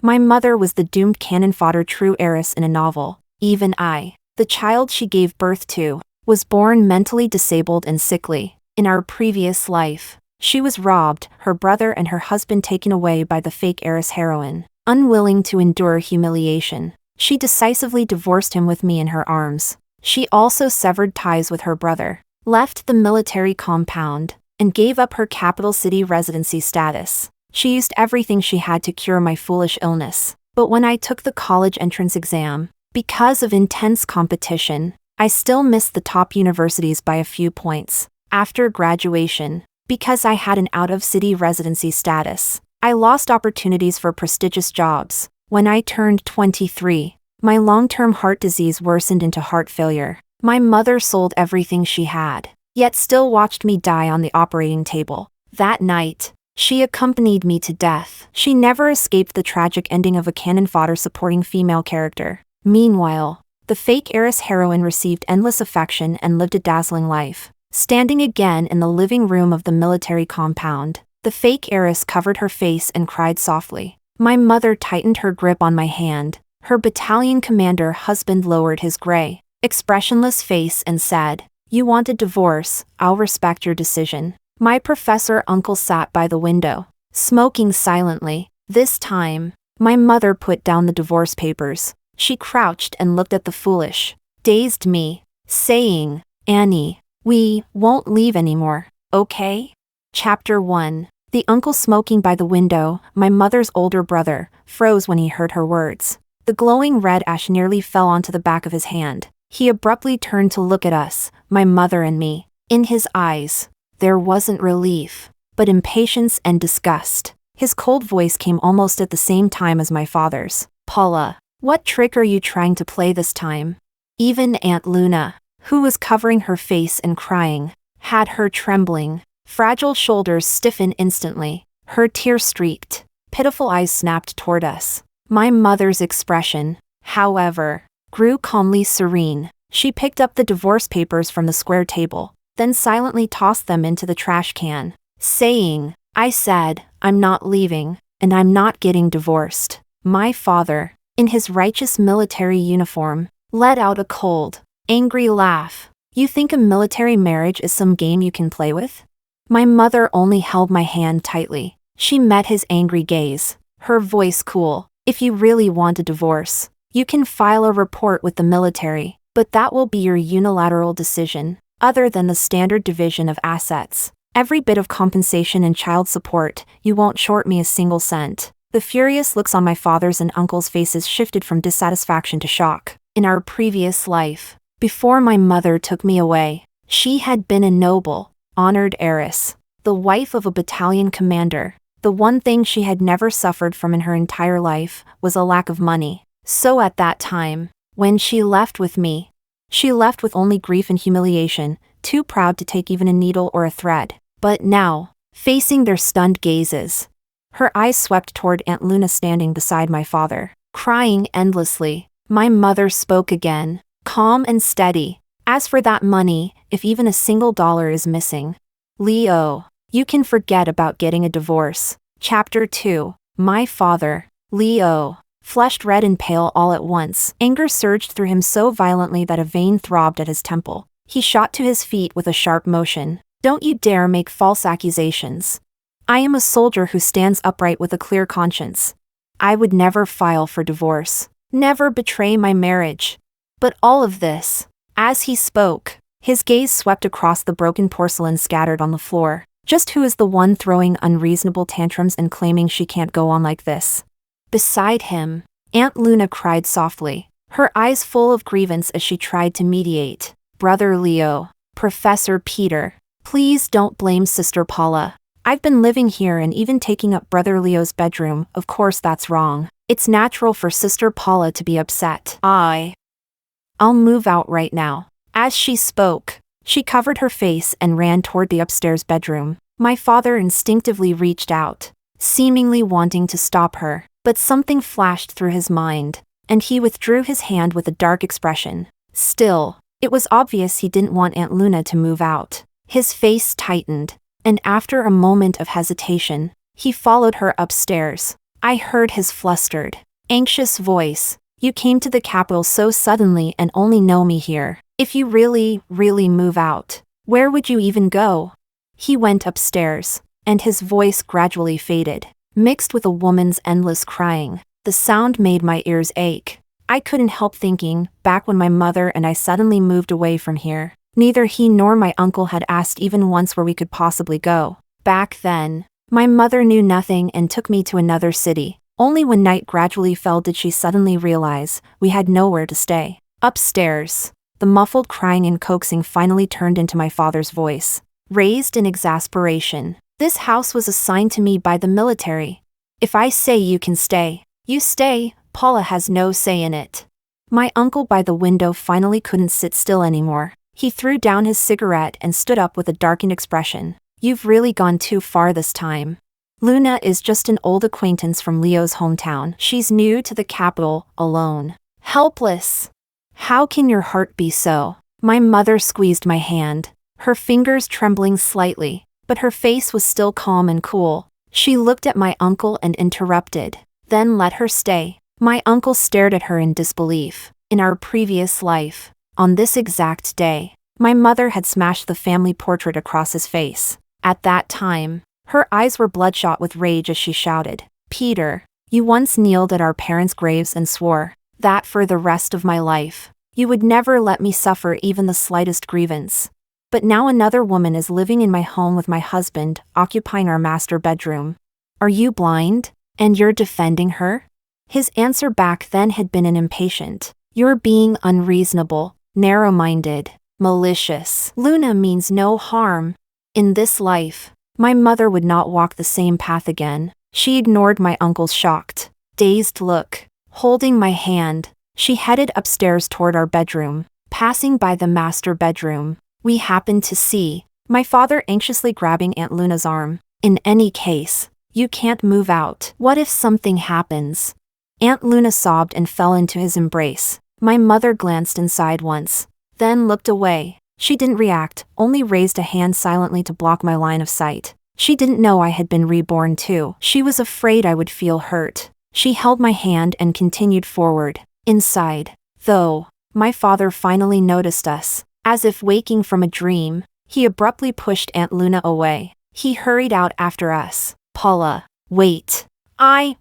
My mother was the doomed cannon fodder true heiress in a novel. Even I, the child she gave birth to, was born mentally disabled and sickly. In our previous life, she was robbed, her brother and her husband taken away by the fake heiress heroine. Unwilling to endure humiliation, she decisively divorced him with me in her arms. She also severed ties with her brother, left the military compound, and gave up her capital city residency status. She used everything she had to cure my foolish illness. But when I took the college entrance exam, because of intense competition, I still missed the top universities by a few points. After graduation, because I had an out-of-city residency status, I lost opportunities for prestigious jobs. When I turned 23, my long-term heart disease worsened into heart failure. My mother sold everything she had, yet still watched me die on the operating table. That night, she accompanied me to death. She never escaped the tragic ending of a cannon fodder supporting female character. Meanwhile, the fake heiress heroine received endless affection and lived a dazzling life. Standing again in the living room of the military compound, the fake heiress covered her face and cried softly. My mother tightened her grip on my hand. Her battalion commander husband lowered his gray, expressionless face and said, "You want a divorce, I'll respect your decision." My professor uncle sat by the window, smoking silently. This time, my mother put down the divorce papers. She crouched and looked at the foolish, dazed me, saying, "Annie, we won't leave anymore, okay?" Chapter 1. The uncle smoking by the window, my mother's older brother, froze when he heard her words. The glowing red ash nearly fell onto the back of his hand. He abruptly turned to look at us, my mother and me. In his eyes, there wasn't relief, but impatience and disgust. His cold voice came almost at the same time as my father's. "Paula, what trick are you trying to play this time?" Even Aunt Luna, who was covering her face and crying, had her trembling, fragile shoulders stiffen instantly. Her tear-streaked, pitiful eyes snapped toward us. My mother's expression, however, grew calmly serene. She picked up the divorce papers from the square table, then silently tossed them into the trash can, saying, "I said, I'm not leaving, and I'm not getting divorced." My father, in his righteous military uniform, let out a cold, angry laugh. "You think a military marriage is some game you can play with?" My mother only held my hand tightly. She met his angry gaze, her voice cool. "If you really want a divorce, you can file a report with the military, but that will be your unilateral decision. Other than the standard division of assets, every bit of compensation and child support, you won't short me a single cent." The furious looks on my father's and uncle's faces shifted from dissatisfaction to shock. In our previous life, before my mother took me away, she had been a noble, honored heiress, the wife of a battalion commander. The one thing she had never suffered from in her entire life was a lack of money. So at that time, when she left with me, she left with only grief and humiliation, too proud to take even a needle or a thread. But now, facing their stunned gazes, her eyes swept toward Aunt Luna standing beside my father, crying endlessly. My mother spoke again, calm and steady. "As for that money, if even a single dollar is missing, Leo, you can forget about getting a divorce." Chapter 2. My father, Leo, flushed red and pale all at once. Anger surged through him so violently that a vein throbbed at his temple. He shot to his feet with a sharp motion. "Don't you dare make false accusations. I am a soldier who stands upright with a clear conscience. I would never file for divorce, never betray my marriage." But all of this, as he spoke, his gaze swept across the broken porcelain scattered on the floor. Just who is the one throwing unreasonable tantrums and claiming she can't go on like this? Beside him, Aunt Luna cried softly, her eyes full of grievance as she tried to mediate. "Brother Leo, Professor Peter, please don't blame Sister Paula. I've been living here and even taking up Brother Leo's bedroom. Of course that's wrong. It's natural for Sister Paula to be upset. I'll move out right now." As she spoke, she covered her face and ran toward the upstairs bedroom. My father instinctively reached out, seemingly wanting to stop her, but something flashed through his mind, and he withdrew his hand with a dark expression. Still, it was obvious he didn't want Aunt Luna to move out. His face tightened, and after a moment of hesitation, he followed her upstairs. I heard his flustered, anxious voice. You came to the capital so suddenly and only know me here. If you really move out, where would you even go? He went upstairs, and his voice gradually faded, mixed with a woman's endless crying. The sound made my ears ache. I couldn't help thinking, back when my mother and I suddenly moved away from here, neither he nor my uncle had asked even once where we could possibly go. Back then, my mother knew nothing and took me to another city. Only when night gradually fell did she suddenly realize we had nowhere to stay. Upstairs, the muffled crying and coaxing finally turned into my father's voice, raised in exasperation. This house was assigned to me by the military. If I say you can stay, you stay. Paula has no say in it. My uncle by the window finally couldn't sit still anymore. He threw down his cigarette and stood up with a darkened expression. You've really gone too far this time. Luna is just an old acquaintance from Leo's hometown. She's new to the capital, alone, helpless. How can your heart be so? My mother squeezed my hand, her fingers trembling slightly, but her face was still calm and cool. She looked at my uncle and interrupted, then let her stay. My uncle stared at her in disbelief. In our previous life, on this exact day, my mother had smashed the family portrait across his face. At that time, her eyes were bloodshot with rage as she shouted, Peter, you once kneeled at our parents' graves and swore that for the rest of my life, you would never let me suffer even the slightest grievance. But now another woman is living in my home with my husband, occupying our master bedroom. Are you blind? And you're defending her? His answer back then had been an impatient. You're being unreasonable, narrow-minded, malicious. Luna means no harm. In this life, my mother would not walk the same path again. She ignored my uncle's shocked, dazed look. Holding my hand, she headed upstairs toward our bedroom. Passing by the master bedroom, we happened to see my father anxiously grabbing Aunt Luna's arm. In any case, you can't move out. What if something happens? Aunt Luna sobbed and fell into his embrace. My mother glanced inside once, then looked away. She didn't react, only raised a hand silently to block my line of sight. She didn't know I had been reborn too. She was afraid I would feel hurt. She held my hand and continued forward. Inside, though, my father finally noticed us. As if waking from a dream, he abruptly pushed Aunt Luna away. He hurried out after us. Paula, wait.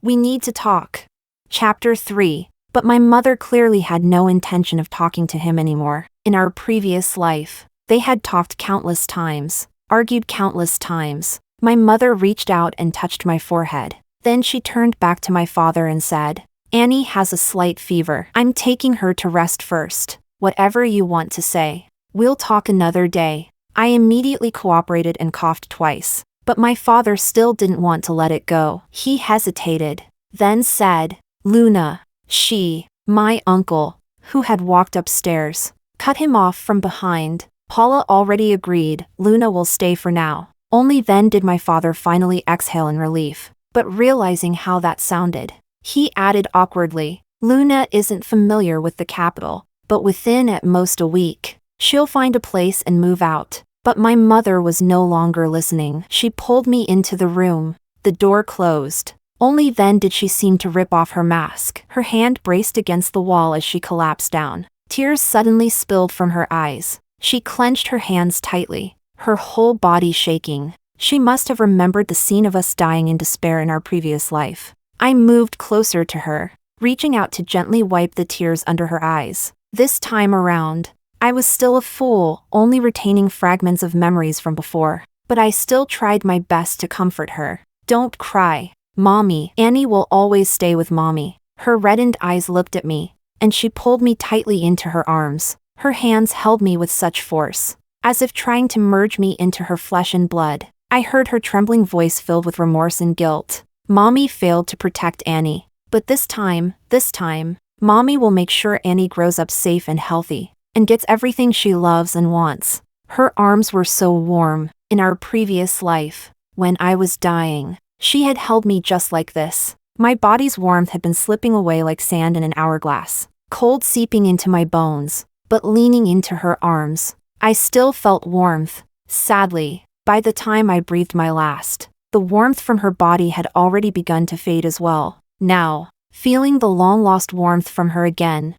We need to talk. Chapter 3. But my mother clearly had no intention of talking to him anymore. In our previous life, they had talked countless times, argued countless times. My mother reached out and touched my forehead. Then she turned back to my father and said, Annie has a slight fever. I'm taking her to rest first. Whatever you want to say. We'll talk another day. I immediately cooperated and coughed twice. But my father still didn't want to let it go. He hesitated, then said, Luna. My uncle, who had walked upstairs, cut him off from behind. Paula already agreed, Luna will stay for now. Only then did my father finally exhale in relief. But realizing how that sounded, he added awkwardly, Luna isn't familiar with the capital, but within at most a week, she'll find a place and move out. But my mother was no longer listening. She pulled me into the room. The door closed. Only then did she seem to rip off her mask. Her hand braced against the wall as she collapsed down. Tears suddenly spilled from her eyes. She clenched her hands tightly, her whole body shaking. She must have remembered the scene of us dying in despair in our previous life. I moved closer to her, reaching out to gently wipe the tears under her eyes. This time around, I was still a fool, only retaining fragments of memories from before. But I still tried my best to comfort her. Don't cry, Mommy. Annie will always stay with Mommy. Her reddened eyes looked at me, and she pulled me tightly into her arms. Her hands held me with such force, as if trying to merge me into her flesh and blood. I heard her trembling voice filled with remorse and guilt. Mommy failed to protect Annie. But this time, Mommy will make sure Annie grows up safe and healthy, and gets everything she loves and wants. Her arms were so warm. In our previous life, when I was dying, she had held me just like this. My body's warmth had been slipping away like sand in an hourglass, cold seeping into my bones. But leaning into her arms, I still felt warmth. Sadly, by the time I breathed my last, The warmth from her body had already begun to fade as well. Now, feeling the long-lost warmth from her again,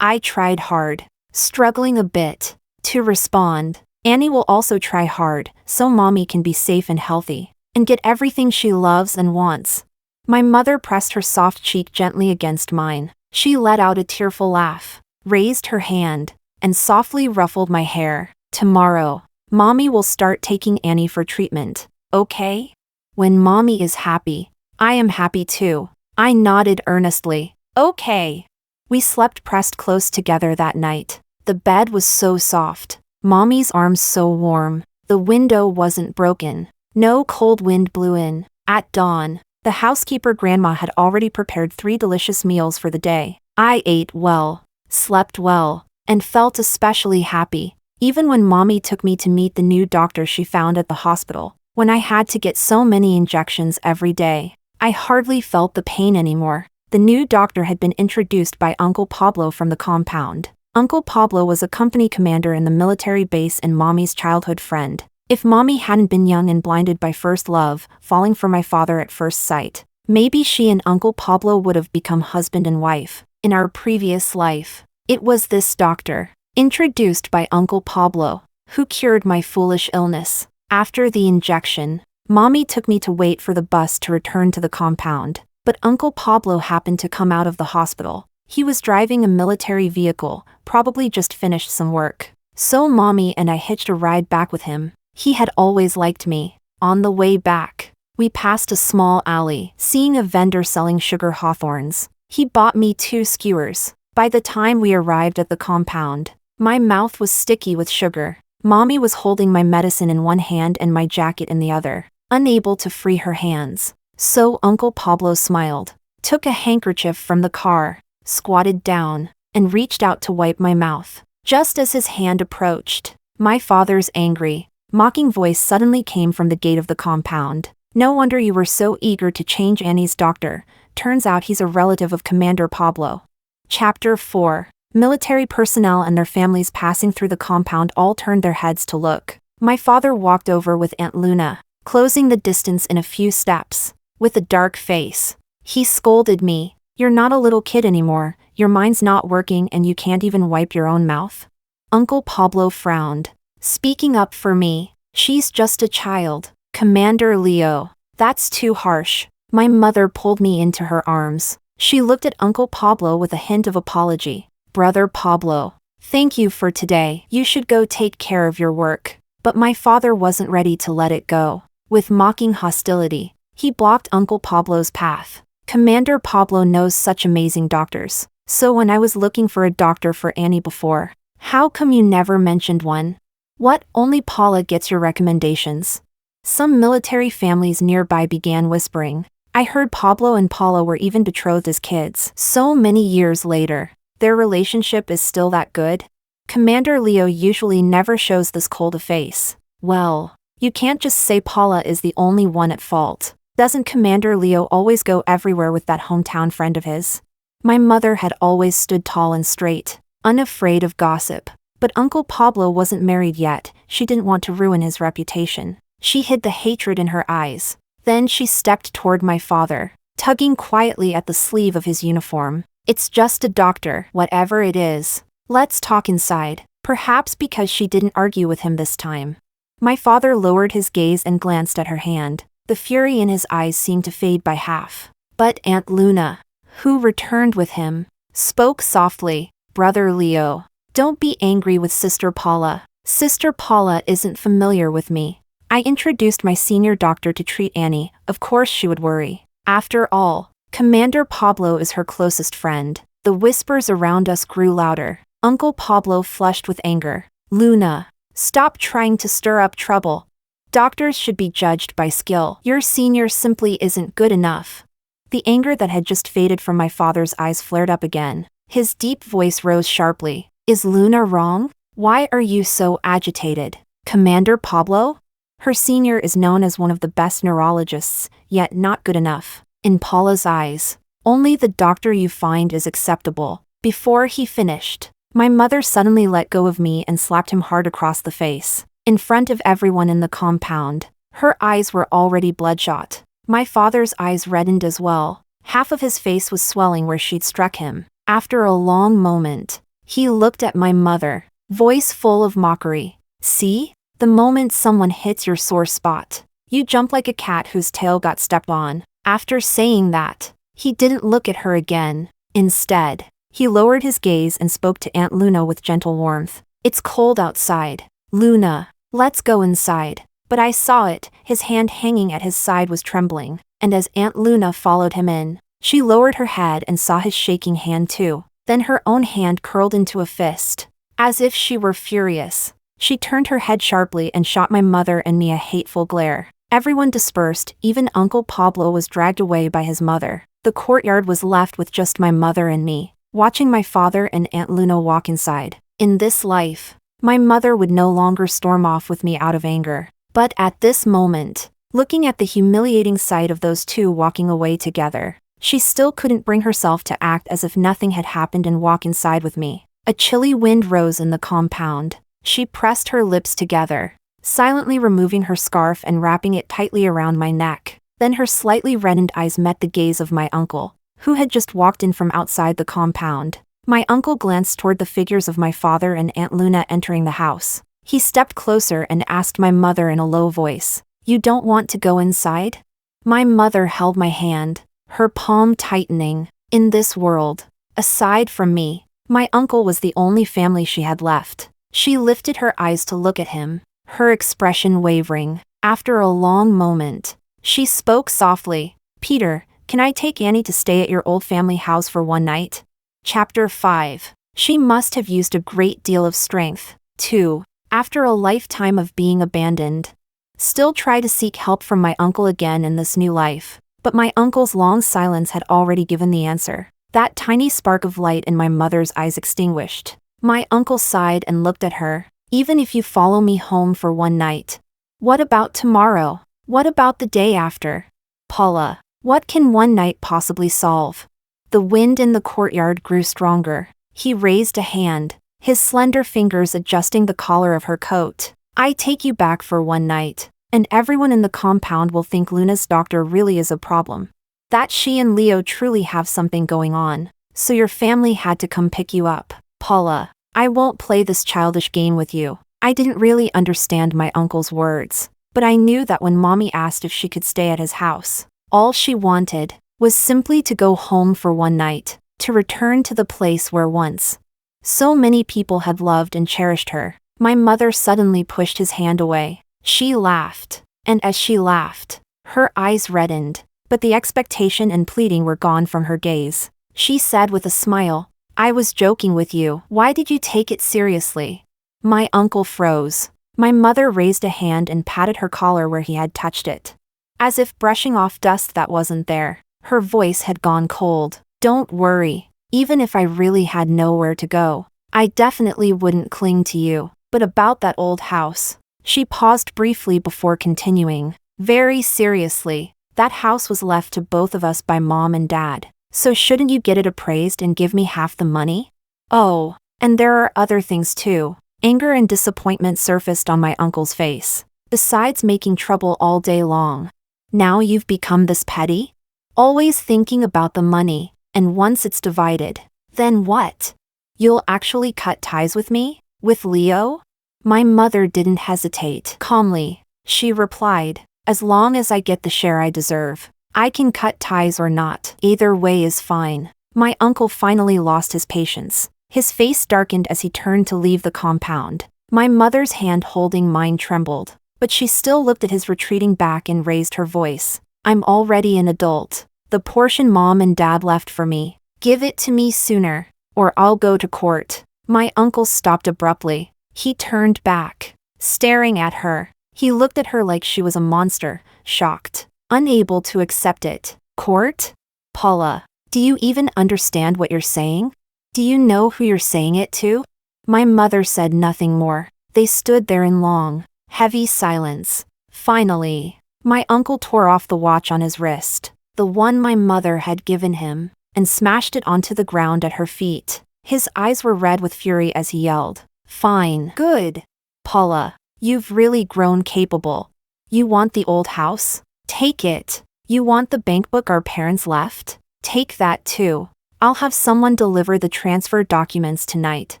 I tried hard, struggling a bit, to respond. Annie will also try hard, so Mommy can be safe and healthy, and get everything she loves and wants. My mother pressed her soft cheek gently against mine. She let out a tearful laugh, raised her hand, and softly ruffled my hair. Tomorrow, Mommy will start taking Annie for treatment, okay? When Mommy is happy, I am happy too. I nodded earnestly. Okay. We slept pressed close together that night. The bed was so soft, Mommy's arms so warm. The window wasn't broken. No cold wind blew in. At dawn, the housekeeper grandma had already prepared 3 delicious meals for the day. I ate well, slept well, and felt especially happy, even when Mommy took me to meet the new doctor she found at the hospital. When I had to get so many injections every day, I hardly felt the pain anymore. The new doctor had been introduced by Uncle Pablo from the compound. Uncle Pablo was a company commander in the military base and Mommy's childhood friend. If Mommy hadn't been young and blinded by first love, falling for my father at first sight, maybe she and Uncle Pablo would have become husband and wife. In our previous life, it was this doctor, introduced by Uncle Pablo, who cured my foolish illness. After the injection, Mommy took me to wait for the bus to return to the compound, but Uncle Pablo happened to come out of the hospital. He was driving a military vehicle, probably just finished some work. So Mommy and I hitched a ride back with him. He had always liked me. On the way back, we passed a small alley, seeing a vendor selling sugar hawthorns. He bought me 2 skewers. By the time we arrived at the compound, my mouth was sticky with sugar. Mommy was holding my medicine in one hand and my jacket in the other, unable to free her hands. So Uncle Pablo smiled, took a handkerchief from the car, squatted down, and reached out to wipe my mouth. Just as his hand approached, my father's angry, mocking voice suddenly came from the gate of the compound. No wonder you were so eager to change Annie's doctor. Turns out he's a relative of Commander Pablo. Chapter 4. Military personnel and their families passing through the compound all turned their heads to look. My father walked over with Aunt Luna, closing the distance in a few steps. With a dark face, he scolded me. You're not a little kid anymore, your mind's not working and you can't even wipe your own mouth. Uncle Pablo frowned, speaking up for me. She's just a child. Commander Leo, that's too harsh. My mother pulled me into her arms. She looked at Uncle Pablo with a hint of apology. Brother Pablo, thank you for today. You should go take care of your work. But my father wasn't ready to let it go. With mocking hostility, he blocked Uncle Pablo's path. Commander Pablo knows such amazing doctors. So when I was looking for a doctor for Annie before, how come you never mentioned one? What, only Paula gets your recommendations? Some military families nearby began whispering. I heard Pablo and Paula were even betrothed as kids. So many years later, their relationship is still that good? Commander Leo usually never shows this cold a face. Well, you can't just say Paula is the only one at fault. Doesn't Commander Leo always go everywhere with that hometown friend of his? My mother had always stood tall and straight, unafraid of gossip. But Uncle Pablo wasn't married yet. She didn't want to ruin his reputation. She hid the hatred in her eyes. Then she stepped toward my father, tugging quietly at the sleeve of his uniform. It's just a doctor, whatever it is. Let's talk inside. Perhaps because she didn't argue with him this time. My father lowered his gaze and glanced at her hand. The fury in his eyes seemed to fade by half. But Aunt Luna, who returned with him, spoke softly. Brother Leo, don't be angry with Sister Paula. Sister Paula isn't familiar with me. I introduced my senior doctor to treat Annie. Of course she would worry. After all, Commander Pablo is her closest friend. The whispers around us grew louder. Uncle Pablo flushed with anger. Luna, stop trying to stir up trouble. Doctors should be judged by skill. Your senior simply isn't good enough. The anger that had just faded from my father's eyes flared up again. His deep voice rose sharply. Is Luna wrong? Why are you so agitated? Commander Pablo? Her senior is known as one of the best neurologists, yet not good enough. In Paula's eyes, only the doctor you find is acceptable. Before he finished, my mother suddenly let go of me and slapped him hard across the face. In front of everyone in the compound, Her eyes were already bloodshot. My father's eyes reddened as well. Half of his face was swelling where she'd struck him. After a long moment, he looked at my mother, voice full of mockery. See? The moment someone hits your sore spot, you jump like a cat whose tail got stepped on. After saying that, he didn't look at her again. Instead, he lowered his gaze and spoke to Aunt Luna with gentle warmth. It's cold outside. Luna, let's go inside. But I saw it, his hand hanging at his side was trembling, and as Aunt Luna followed him in, she lowered her head and saw his shaking hand too. Then her own hand curled into a fist. As if she were furious, she turned her head sharply and shot my mother and me a hateful glare. Everyone dispersed, even Uncle Pablo was dragged away by his mother. The courtyard was left with just my mother and me, watching my father and Aunt Luna walk inside. In this life, my mother would no longer storm off with me out of anger. But at this moment, looking at the humiliating sight of those two walking away together, she still couldn't bring herself to act as if nothing had happened and walk inside with me. A chilly wind rose in the compound. She pressed her lips together, silently removing her scarf and wrapping it tightly around my neck. Then her slightly reddened eyes met the gaze of my uncle, who had just walked in from outside the compound. My uncle glanced toward the figures of my father and Aunt Luna entering the house. He stepped closer and asked my mother in a low voice, "You don't want to go inside?" My mother held my hand, her palm tightening. In this world, aside from me, my uncle was the only family she had left. She lifted her eyes to look at him, her expression wavering. After a long moment, she spoke softly, "Peter, can I take Annie to stay at your old family house for one night?" Chapter 5. She must have used a great deal of strength, too, after a lifetime of being abandoned. Still try to seek help from my uncle again in this new life. But my uncle's long silence had already given the answer. That tiny spark of light in my mother's eyes extinguished. My uncle sighed and looked at her. "Even if you follow me home for one night. What about tomorrow? What about the day after? Paula, what can one night possibly solve?" The wind in the courtyard grew stronger. He raised a hand, his slender fingers adjusting the collar of her coat. "I take you back for one night, and everyone in the compound will think Luna's doctor really is a problem. That she and Leo truly have something going on, so your family had to come pick you up. Paula, I won't play this childish game with you." I didn't really understand my uncle's words, but I knew that when Mommy asked if she could stay at his house, all she wanted was simply to go home for one night, to return to the place where once so many people had loved and cherished her. My mother suddenly pushed his hand away. She laughed, and as she laughed, her eyes reddened, but the expectation and pleading were gone from her gaze. She said with a smile, "I was joking with you. Why did you take it seriously?" My uncle froze. My mother raised a hand and patted her collar where he had touched it, as if brushing off dust that wasn't there. Her voice had gone cold. "Don't worry. Even if I really had nowhere to go, I definitely wouldn't cling to you. But about that old house." She paused briefly before continuing, "Very seriously, that house was left to both of us by Mom and Dad. So shouldn't you get it appraised and give me half the money?" "Oh, and there are other things too." Anger and disappointment surfaced on my uncle's face. "Besides making trouble all day long, now you've become this petty? Always thinking about the money, and once it's divided, then what? You'll actually cut ties with me? With Leo?" My mother didn't hesitate. Calmly, she replied, "As long as I get the share I deserve, I can cut ties or not. Either way is fine." My uncle finally lost his patience. His face darkened as he turned to leave the compound. My mother's hand holding mine trembled, but she still looked at his retreating back and raised her voice. "I'm already an adult. The portion Mom and Dad left for me, give it to me sooner, or I'll go to court." My uncle stopped abruptly. He turned back, staring at her. He looked at her like she was a monster, shocked, unable to accept it. "Court? Paula, do you even understand what you're saying? Do you know who you're saying it to?" My mother said nothing more. They stood there in long, heavy silence. Finally, my uncle tore off the watch on his wrist, the one my mother had given him, and smashed it onto the ground at her feet. His eyes were red with fury as he yelled, "Fine. Good. Paula, you've really grown capable. You want the old house? Take it. You want the bank book our parents left? Take that too. I'll have someone deliver the transfer documents tonight.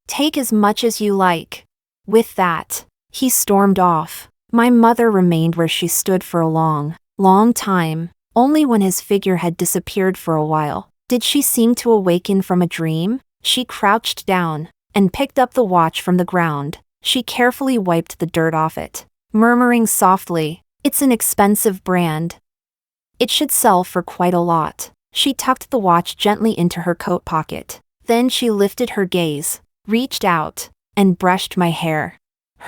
Take as much as you like." With that, he stormed off. My mother remained where she stood for a long, long time. Only when his figure had disappeared for a while did she seem to awaken from a dream. She crouched down and picked up the watch from the ground. She carefully wiped the dirt off it, murmuring softly, "It's an expensive brand. It should sell for quite a lot." She tucked the watch gently into her coat pocket. Then she lifted her gaze, reached out, and brushed my hair.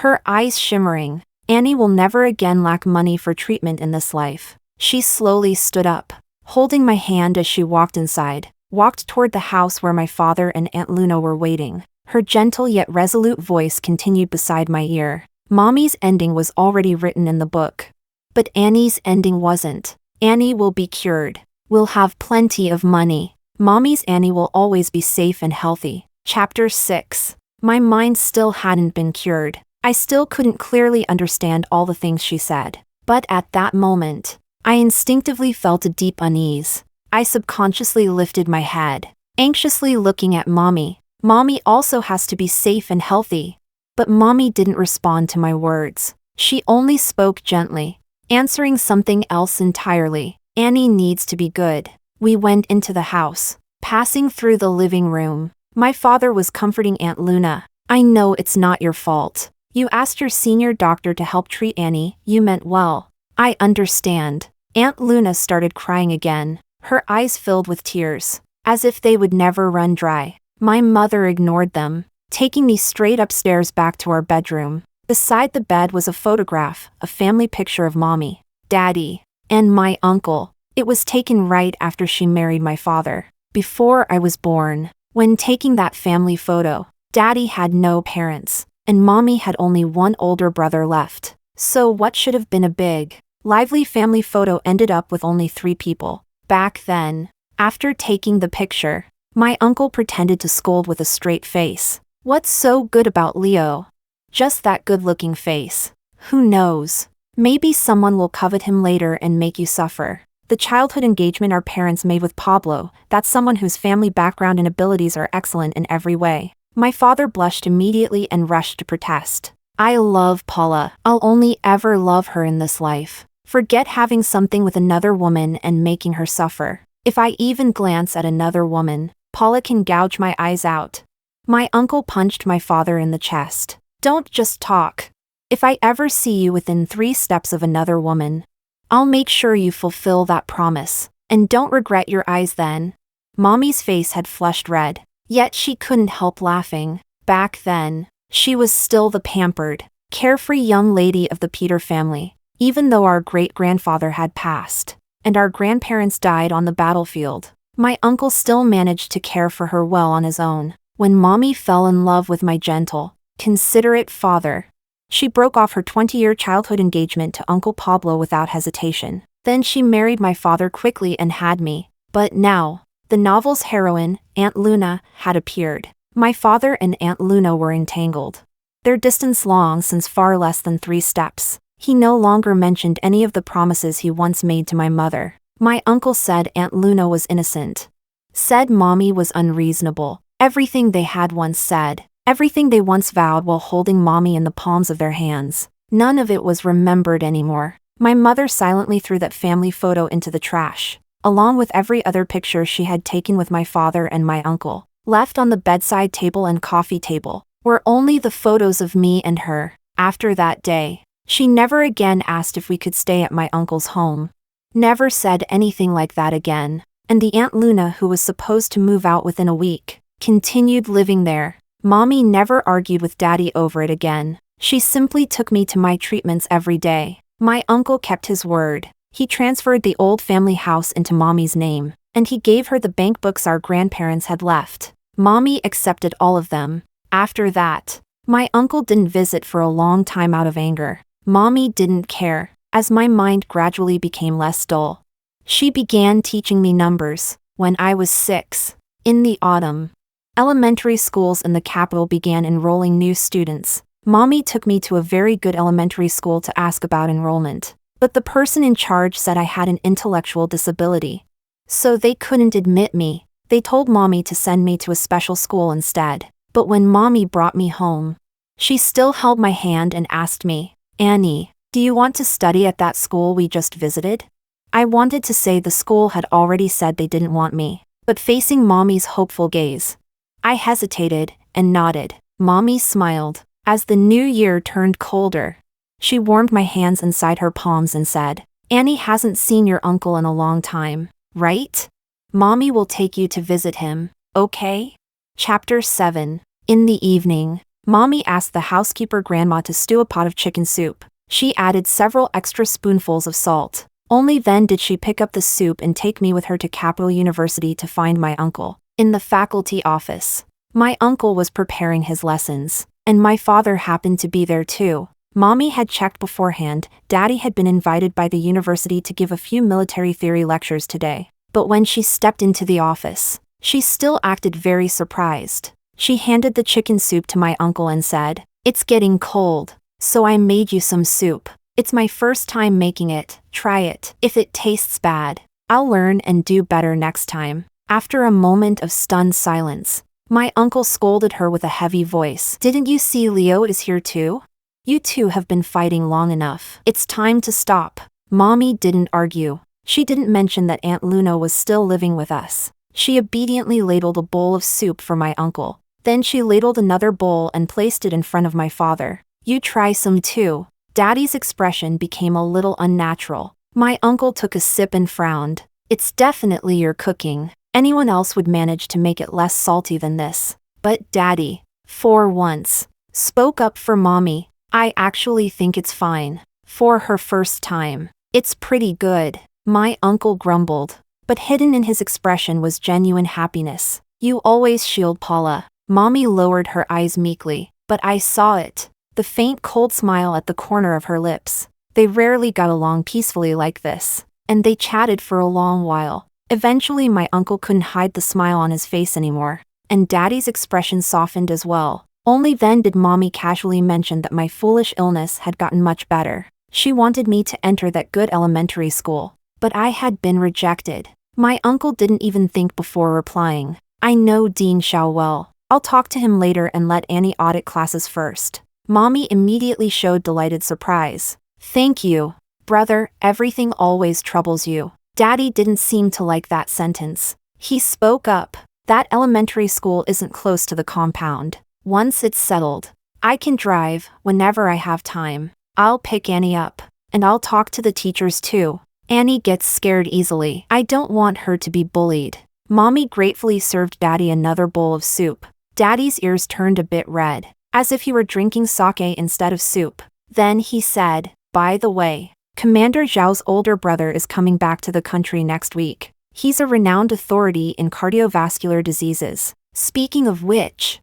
Her eyes shimmering. "Annie will never again lack money for treatment in this life." She slowly stood up, holding my hand as she walked inside, walked toward the house where my father and Aunt Luna were waiting. Her gentle yet resolute voice continued beside my ear. "Mommy's ending was already written in the book. But Annie's ending wasn't. Annie will be cured. We'll have plenty of money. Mommy's Annie will always be safe and healthy." Chapter 6. My mind still hadn't been cured. I still couldn't clearly understand all the things she said. But at that moment, I instinctively felt a deep unease. I subconsciously lifted my head, anxiously looking at Mommy. Mommy also has to be safe and healthy. But Mommy didn't respond to my words. She only spoke gently, answering something else entirely. "Annie needs to be good." We went into the house, passing through the living room. My father was comforting Aunt Luna. "I know it's not your fault. You asked your senior doctor to help treat Annie. You meant well. I understand." Aunt Luna started crying again, her eyes filled with tears, as if they would never run dry. My mother ignored them, taking me straight upstairs back to our bedroom. Beside the bed was a photograph, a family picture of Mommy, Daddy, and my uncle. It was taken right after she married my father, before I was born. When taking that family photo, Daddy had no parents, and Mommy had only one older brother left. So what should have been a big, lively family photo ended up with only 3 people. Back then, after taking the picture, my uncle pretended to scold with a straight face. "What's so good about Leo? Just that good-looking face. Who knows? Maybe someone will covet him later and make you suffer." The childhood engagement our parents made with Pablo, that's someone whose family background and abilities are excellent in every way. My father blushed immediately and rushed to protest. "I love Paula. I'll only ever love her in this life. Forget having something with another woman and making her suffer. If I even glance at another woman, Paula can gouge my eyes out." My uncle punched my father in the chest. "Don't just talk. If I ever see you within 3 steps of another woman, I'll make sure you fulfill that promise, and don't regret your eyes then." Mommy's face had flushed red, yet she couldn't help laughing. Back then, she was still the pampered, carefree young lady of the Peter family, even though our great-grandfather had passed, and our grandparents died on the battlefield. My uncle still managed to care for her well on his own. When Mommy fell in love with my gentle, considerate father, she broke off her 20-year childhood engagement to Uncle Pablo without hesitation. Then she married my father quickly and had me. But now, the novel's heroine, Aunt Luna, had appeared. My father and Aunt Luna were entangled. Their distance long since far less than 3 steps. He no longer mentioned any of the promises he once made to my mother. My uncle said Aunt Luna was innocent. Said Mommy was unreasonable. Everything they had once said. Everything they once vowed while holding Mommy in the palms of their hands. None of it was remembered anymore. My mother silently threw that family photo into the trash, along with every other picture she had taken with my father and my uncle. Left on the bedside table and coffee table were only the photos of me and her. After that day, she never again asked if we could stay at my uncle's home. Never said anything like that again. And the Aunt Luna who was supposed to move out within a week, continued living there. Mommy never argued with Daddy over it again. She simply took me to my treatments every day. My uncle kept his word. He transferred the old family house into Mommy's name, and he gave her the bank books our grandparents had left. Mommy accepted all of them. After that, my uncle didn't visit for a long time out of anger. Mommy didn't care. As my mind gradually became less dull, she began teaching me numbers. When I was 6, in the autumn, elementary schools in the capital began enrolling new students. Mommy took me to a very good elementary school to ask about enrollment. but the person in charge said I had an intellectual disability. So they couldn't admit me. They told Mommy to send me to a special school instead. But when Mommy brought me home, she still held my hand and asked me, "Annie, do you want to study at that school we just visited?" I wanted to say the school had already said they didn't want me, but facing Mommy's hopeful gaze, I hesitated and nodded. Mommy smiled. As the new year turned colder, she warmed my hands inside her palms and said, "Annie hasn't seen your uncle in a long time, right? Mommy will take you to visit him, okay?" Chapter 7. In the evening, Mommy asked the housekeeper grandma to stew a pot of chicken soup. She added several extra spoonfuls of salt. Only then did she pick up the soup and take me with her to Capital University to find my uncle. In the faculty office, my uncle was preparing his lessons, and my father happened to be there too. Mommy had checked beforehand. Daddy had been invited by the university to give a few military theory lectures today. But when she stepped into the office, she still acted very surprised. She handed the chicken soup to my uncle and said, "It's getting cold, so I made you some soup. It's my first time making it. Try it. If it tastes bad, I'll learn and do better next time." After a moment of stunned silence, my uncle scolded her with a heavy voice. "Didn't you see Leo is here too? You two have been fighting long enough. It's time to stop." Mommy didn't argue. She didn't mention that Aunt Luna was still living with us. She obediently ladled a bowl of soup for my uncle. Then she ladled another bowl and placed it in front of my father. "You try some too." Daddy's expression became a little unnatural. My uncle took a sip and frowned. "It's definitely your cooking. Anyone else would manage to make it less salty than this. But Daddy, for once, spoke up for Mommy. I actually think it's fine. For her first time, it's pretty good." My uncle grumbled, but hidden in his expression was genuine happiness. "You always shield Paula." Mommy lowered her eyes meekly, but I saw it. The faint cold smile at the corner of her lips. They rarely got along peacefully like this, and they chatted for a long while. Eventually my uncle couldn't hide the smile on his face anymore, and Daddy's expression softened as well. Only then did Mommy casually mention that my foolish illness had gotten much better. She wanted me to enter that good elementary school, but I had been rejected. My uncle didn't even think before replying. "I know Dean Xiao well. I'll talk to him later and let Annie audit classes first." Mommy immediately showed delighted surprise. "Thank you, brother, everything always troubles you." Daddy didn't seem to like that sentence. He spoke up. "That elementary school isn't close to the compound. Once it's settled, I can drive whenever I have time. I'll pick Annie up, and I'll talk to the teachers too. Annie gets scared easily. I don't want her to be bullied." Mommy gratefully served Daddy another bowl of soup. Daddy's ears turned a bit red, as if he were drinking sake instead of soup. Then he said, "By the way, Commander Zhao's older brother is coming back to the country next week. He's a renowned authority in cardiovascular diseases. Speaking of which,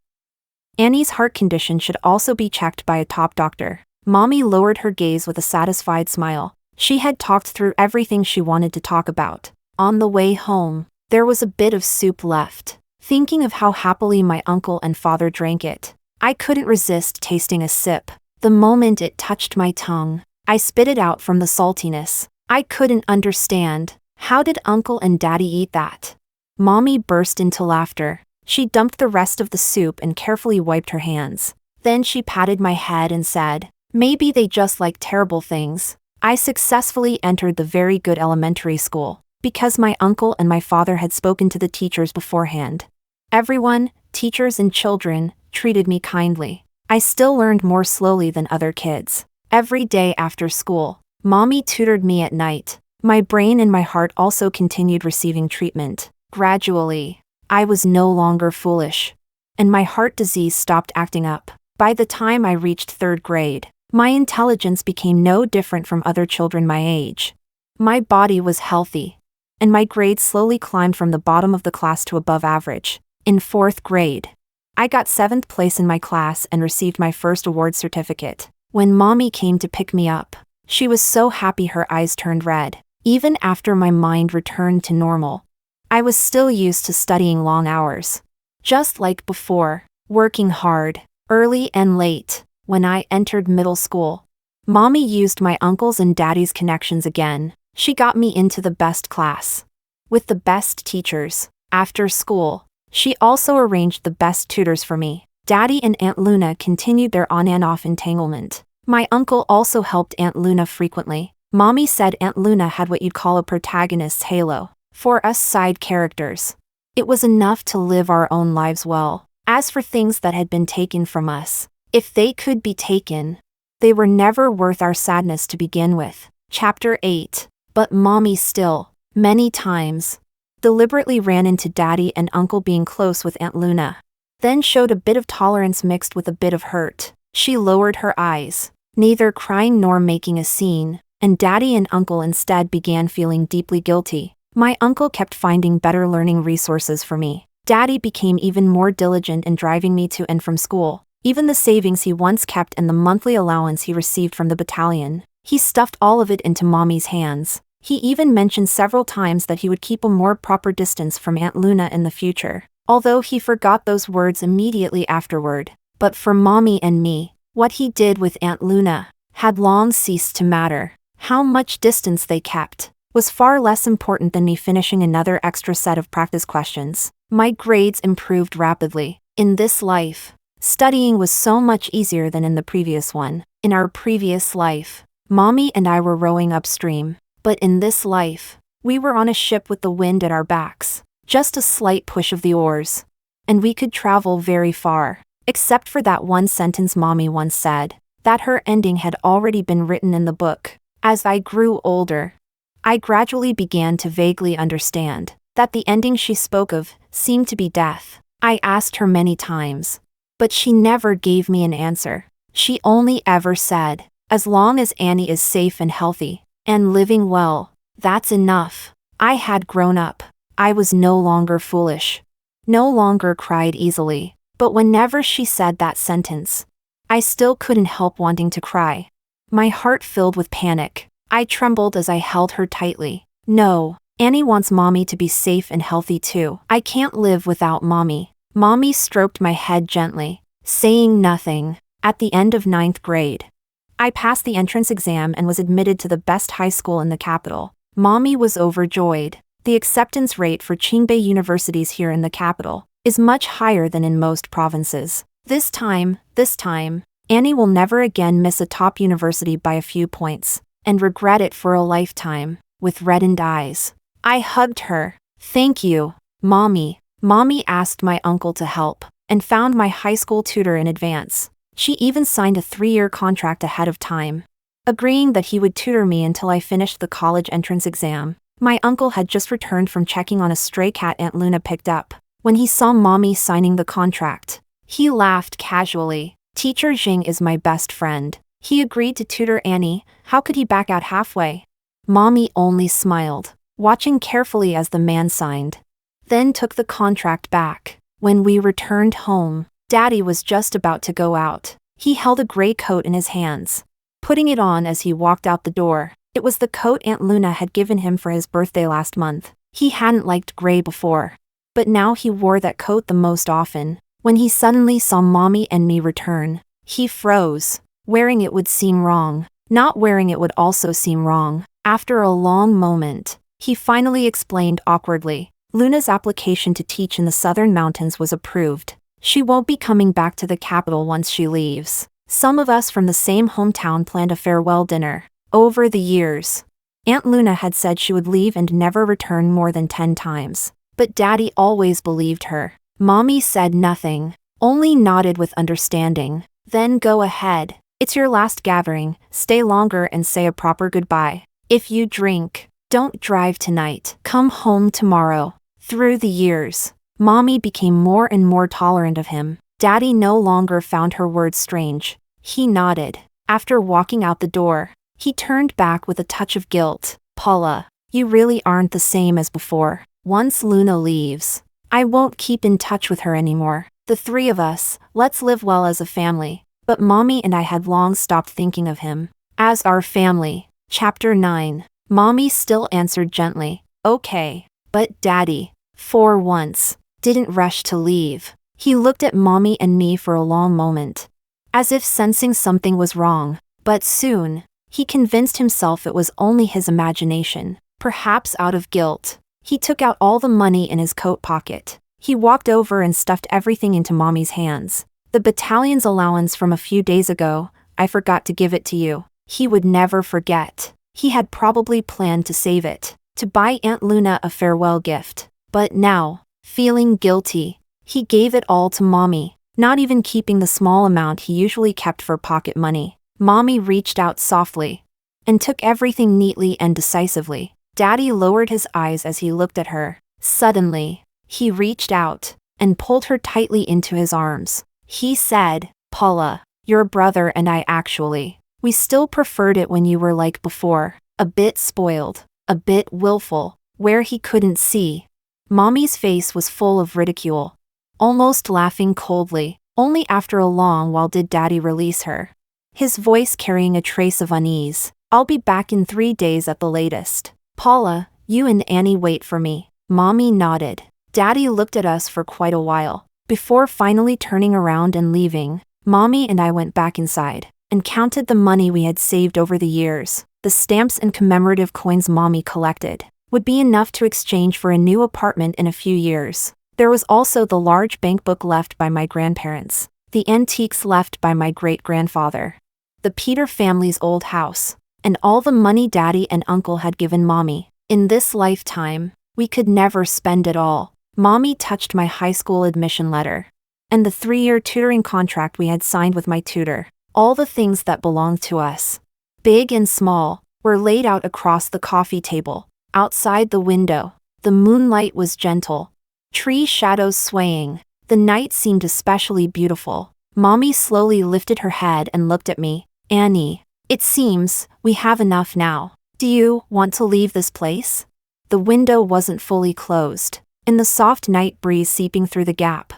Annie's heart condition should also be checked by a top doctor." Mommy lowered her gaze with a satisfied smile. She had talked through everything she wanted to talk about. On the way home, there was a bit of soup left. Thinking of how happily my uncle and father drank it, I couldn't resist tasting a sip. The moment it touched my tongue, I spit it out from the saltiness. I couldn't understand. How did Uncle and Daddy eat that? Mommy burst into laughter. She dumped the rest of the soup and carefully wiped her hands. Then she patted my head and said, "Maybe they just like terrible things." I successfully entered the very good elementary school, because my uncle and my father had spoken to the teachers beforehand. Everyone, teachers and children, treated me kindly. I still learned more slowly than other kids. Every day after school, Mommy tutored me at night. My brain and my heart also continued receiving treatment. Gradually, I was no longer foolish, and my heart disease stopped acting up. By the time I reached 3rd grade, my intelligence became no different from other children my age. My body was healthy, and my grades slowly climbed from the bottom of the class to above average. In 4th grade, I got 7th place in my class and received my first award certificate. When Mommy came to pick me up, she was so happy her eyes turned red. Even after my mind returned to normal, I was still used to studying long hours. Just like before, working hard, early and late. When I entered middle school, Mommy used my uncle's and daddy's connections again. She got me into the best class, with the best teachers. After school, she also arranged the best tutors for me. Daddy and Aunt Luna continued their on and off entanglement. My uncle also helped Aunt Luna frequently. Mommy said Aunt Luna had what you'd call a protagonist's halo. For us side characters, it was enough to live our own lives well. As for things that had been taken from us, if they could be taken, they were never worth our sadness to begin with. Chapter 8. But Mommy still, many times, deliberately ran into Daddy and Uncle being close with Aunt Luna. Then showed a bit of tolerance mixed with a bit of hurt. She lowered her eyes, neither crying nor making a scene, and Daddy and Uncle instead began feeling deeply guilty. My uncle kept finding better learning resources for me. Daddy became even more diligent in driving me to and from school. Even the savings he once kept and the monthly allowance he received from the battalion, he stuffed all of it into Mommy's hands. He even mentioned several times that he would keep a more proper distance from Aunt Luna in the future, although he forgot those words immediately afterward. But for Mommy and me, what he did with Aunt Luna had long ceased to matter. How much distance they kept was far less important than me finishing another extra set of practice questions. My grades improved rapidly. In this life, studying was so much easier than in the previous one. In our previous life, Mommy and I were rowing upstream. But in this life, we were on a ship with the wind at our backs. Just a slight push of the oars, and we could travel very far. Except for that one sentence Mommy once said, that her ending had already been written in the book. As I grew older, I gradually began to vaguely understand that the ending she spoke of seemed to be death. I asked her many times, but she never gave me an answer. She only ever said, as long as Annie is safe and healthy, and living well, that's enough. I had grown up. I was no longer foolish. No longer cried easily. But whenever she said that sentence, I still couldn't help wanting to cry. My heart filled with panic. I trembled as I held her tightly. No, Annie wants Mommy to be safe and healthy too. I can't live without Mommy. Mommy stroked my head gently, saying nothing. At the end of 9th grade, I passed the entrance exam and was admitted to the best high school in the capital. Mommy was overjoyed. The acceptance rate for Qingbei universities here in the capital is much higher than in most provinces. This time, Annie will never again miss a top university by a few points, and regret it for a lifetime. With reddened eyes, I hugged her. Thank you, Mommy. Mommy asked my uncle to help, and found my high school tutor in advance. She even signed a 3-year contract ahead of time, agreeing that he would tutor me until I finished the college entrance exam. My uncle had just returned from checking on a stray cat Aunt Luna picked up. When he saw Mommy signing the contract, he laughed casually. Teacher Jing is my best friend. He agreed to tutor Annie. How could he back out halfway? Mommy only smiled, watching carefully as the man signed, then took the contract back. When we returned home, Daddy was just about to go out. He held a gray coat in his hands, putting it on as he walked out the door. It was the coat Aunt Luna had given him for his birthday last month. He hadn't liked gray before, but now he wore that coat the most often. When he suddenly saw Mommy and me return, he froze. Wearing it would seem wrong. Not wearing it would also seem wrong. After a long moment, he finally explained awkwardly. Luna's application to teach in the Southern Mountains was approved. She won't be coming back to the capital once she leaves. Some of us from the same hometown planned a farewell dinner. Over the years, Aunt Luna had said she would leave and never return more than 10 times. But Daddy always believed her. Mommy said nothing, only nodded with understanding. Then go ahead. It's your last gathering. Stay longer and say a proper goodbye. If you drink, don't drive tonight. Come home tomorrow. Through the years, Mommy became more and more tolerant of him. Daddy no longer found her words strange. He nodded. After walking out the door, he turned back with a touch of guilt. Paula, you really aren't the same as before. Once Luna leaves, I won't keep in touch with her anymore. The 3 of us, let's live well as a family. But Mommy and I had long stopped thinking of him as our family. Chapter 9. Mommy still answered gently, okay. But Daddy, for once, didn't rush to leave. He looked at Mommy and me for a long moment, as if sensing something was wrong. But soon, he convinced himself it was only his imagination. Perhaps out of guilt, he took out all the money in his coat pocket. He walked over and stuffed everything into Mommy's hands. The battalion's allowance from a few days ago, I forgot to give it to you. He would never forget. He had probably planned to save it, to buy Aunt Luna a farewell gift. But now, feeling guilty, he gave it all to Mommy, not even keeping the small amount he usually kept for pocket money. Mommy reached out softly and took everything neatly and decisively. Daddy lowered his eyes as he looked at her. Suddenly, he reached out and pulled her tightly into his arms. He said, "Paula, your brother and I we still preferred it when you were like before, a bit spoiled, a bit willful, where he couldn't see." Mommy's face was full of ridicule, almost laughing coldly. Only after a long while did Daddy release her, his voice carrying a trace of unease. "I'll be back in 3 days at the latest. Paula, you and Annie wait for me." Mommy nodded. Daddy looked at us for quite a while, before finally turning around and leaving. Mommy and I went back inside and counted the money we had saved over the years. The stamps and commemorative coins Mommy collected would be enough to exchange for a new apartment in a few years. There was also the large bank book left by my grandparents, the antiques left by my great-grandfather, the Peter family's old house, and all the money Daddy and Uncle had given Mommy. In this lifetime, we could never spend it all. Mommy touched my high school admission letter and the 3-year tutoring contract we had signed with my tutor. All the things that belonged to us, big and small, were laid out across the coffee table. Outside the window, the moonlight was gentle, tree shadows swaying. The night seemed especially beautiful. Mommy slowly lifted her head and looked at me. "Annie, it seems we have enough now. Do you want to leave this place?" The window wasn't fully closed, in the soft night breeze seeping through the gap.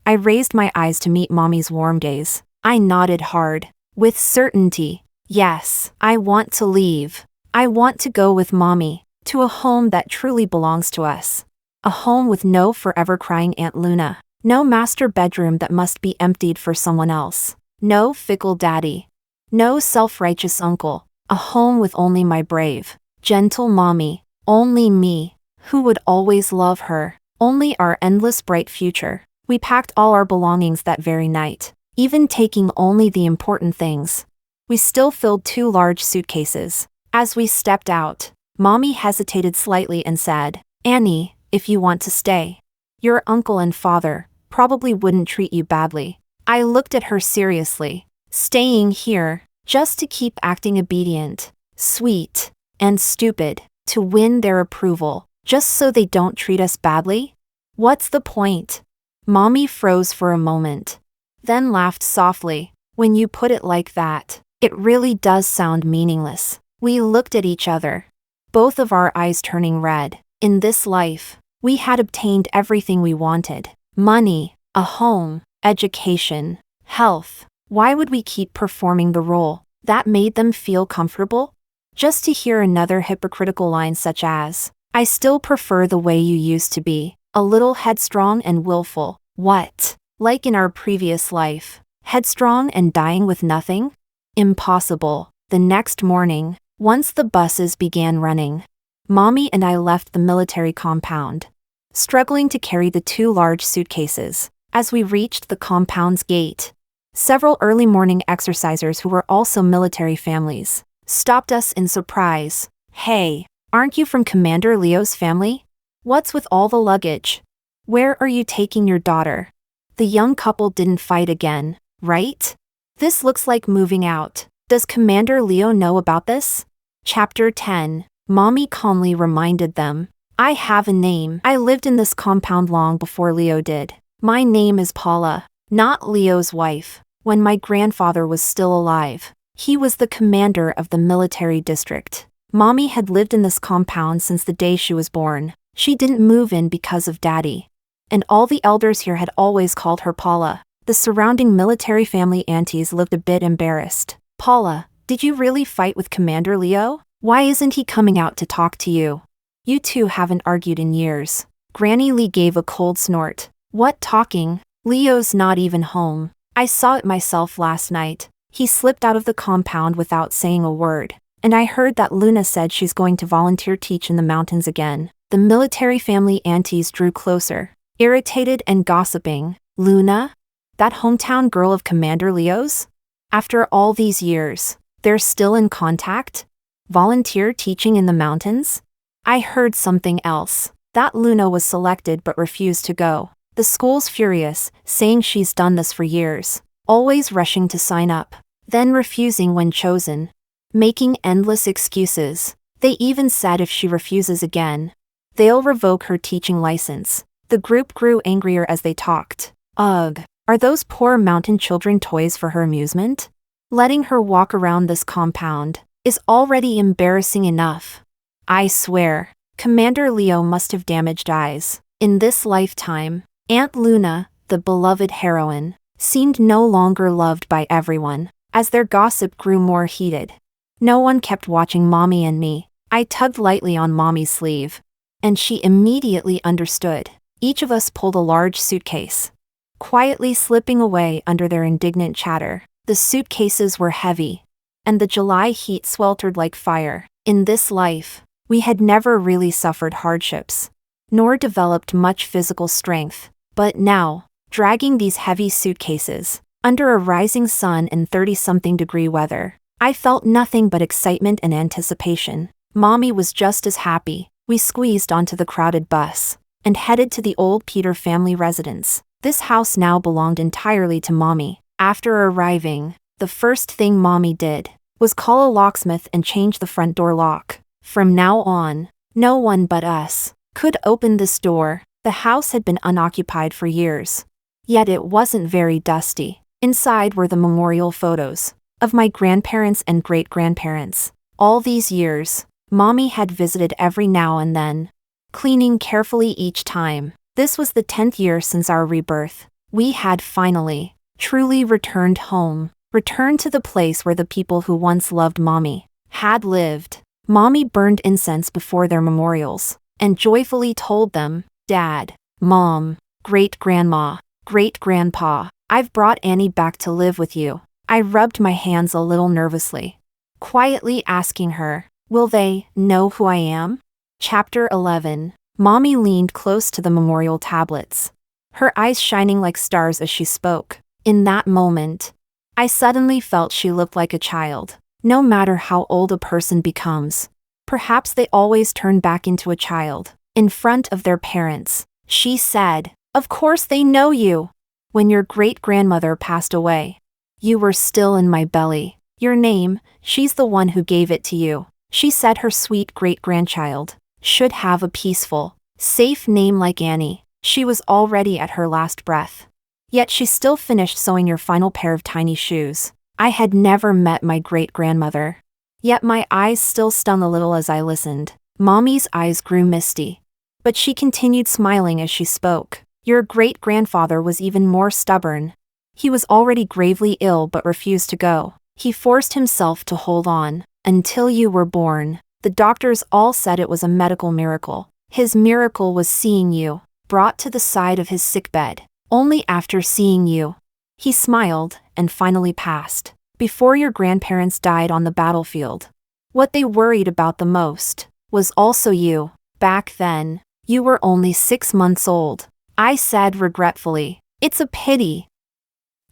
I raised my eyes to meet Mommy's warm gaze. I nodded hard, with certainty. Yes, I want to leave. I want to go with Mommy, to a home that truly belongs to us. A home with no forever crying Aunt Luna, no master bedroom that must be emptied for someone else, no fickle Daddy, no self-righteous uncle. A home with only my brave, gentle Mommy, only me, who would always love her, only our endless bright future. We packed all our belongings that very night, even taking only the important things. We still filled 2 large suitcases. As we stepped out, Mommy hesitated slightly and said, "Annie, if you want to stay, your uncle and father probably wouldn't treat you badly." I looked at her seriously. Staying here, just to keep acting obedient, sweet, and stupid, to win their approval, just so they don't treat us badly? What's the point? Mommy froze for a moment, then laughed softly. "When you put it like that, it really does sound meaningless." We looked at each other, both of our eyes turning red. In this life, we had obtained everything we wanted. Money, a home, education, health. Why would we keep performing the role that made them feel comfortable? Just to hear another hypocritical line such as, "I still prefer the way you used to be, a little headstrong and willful." What? Like in our previous life, headstrong and dying with nothing? Impossible. The next morning, once the buses began running, Mommy and I left the military compound, struggling to carry the 2 large suitcases. As we reached the compound's gate, several early morning exercisers who were also military families stopped us in surprise. "Hey, aren't you from Commander Leo's family? What's with all the luggage? Where are you taking your daughter?" The young couple didn't fight again, right? This looks like moving out. Does Commander Leo know about this? Chapter 10. Mommy calmly reminded them, "I have a name. I lived in this compound long before Leo did. My name is Paula, not Leo's wife. When my grandfather was still alive, he was the commander of the military district. Mommy had lived in this compound since the day she was born. She didn't move in because of Daddy. And all the elders here had always called her Paula." The surrounding military family aunties looked a bit embarrassed. "Paula, did you really fight with Commander Leo? Why isn't he coming out to talk to you? You two haven't argued in years." Granny Lee gave a cold snort. "What talking? Leo's not even home. I saw it myself last night. He slipped out of the compound without saying a word, and I heard that Luna said she's going to volunteer teach in the mountains again. The military family aunties drew closer, irritated and gossiping. Luna? That hometown girl of Commander Leo's? After all these years, they're still in contact? Volunteer teaching in the mountains? I heard something else. That Luna was selected but refused to go. The school's furious, saying she's done this for years, always rushing to sign up, then refusing when chosen, making endless excuses. They even said if she refuses again, they'll revoke her teaching license. The group grew angrier as they talked. Ugh, are those poor mountain children toys for her amusement? Letting her walk around this compound is already embarrassing enough. I swear, Commander Leo must have damaged eyes. In this lifetime, Aunt Luna, the beloved heroine, seemed no longer loved by everyone. As their gossip grew more heated, no one kept watching Mommy and me. I tugged lightly on Mommy's sleeve, and she immediately understood. Each of us pulled a large suitcase, quietly slipping away under their indignant chatter. The suitcases were heavy, and the July heat sweltered like fire. In this life, we had never really suffered hardships, nor developed much physical strength. But now, dragging these heavy suitcases, under a rising sun in 30-something degree weather, I felt nothing but excitement and anticipation. Mommy was just as happy. We squeezed onto the crowded bus and headed to the old Peter family residence. This house now belonged entirely to Mommy. After arriving, the first thing Mommy did was call a locksmith and change the front door lock. From now on, no one but us could open this door. The house had been unoccupied for years, yet it wasn't very dusty. Inside were the memorial photos of my grandparents and great-grandparents. All these years, Mommy had visited every now and then, cleaning carefully each time. This was the 10th year since our rebirth. We had finally, truly returned home, returned to the place where the people who once loved Mommy had lived. Mommy burned incense before their memorials and joyfully told them, Dad, Mom, Great-Grandma, Great-Grandpa, I've brought Annie back to live with you. I rubbed my hands a little nervously, quietly asking her, will they know who I am? Chapter 11. Mommy leaned close to the memorial tablets, her eyes shining like stars as she spoke. In that moment, I suddenly felt she looked like a child. No matter how old a person becomes, perhaps they always turn back into a child. In front of their parents, she said, of course they know you. When your great-grandmother passed away, you were still in my belly. Your name, she's the one who gave it to you. She said her sweet great-grandchild should have a peaceful, safe name like Annie. She was already at her last breath. Yet she still finished sewing your final pair of tiny shoes. I had never met my great-grandmother. Yet my eyes still stung a little as I listened. Mommy's eyes grew misty, but she continued smiling as she spoke. Your great-grandfather was even more stubborn. He was already gravely ill but refused to go. He forced himself to hold on until you were born. The doctors all said it was a medical miracle. His miracle was seeing you, brought to the side of his sickbed. Only after seeing you, he smiled and finally passed. Before your grandparents died on the battlefield, what they worried about the most was also you. Back then, you were only 6 months old. I said regretfully, it's a pity.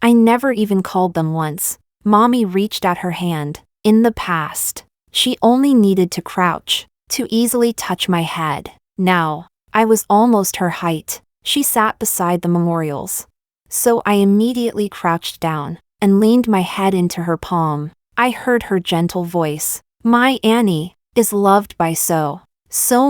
I never even called them once. Mommy reached out her hand. In the past, she only needed to crouch to easily touch my head. Now, I was almost her height. She sat beside the memorials, so I immediately crouched down and leaned my head into her palm. I heard her gentle voice. My Annie is loved by so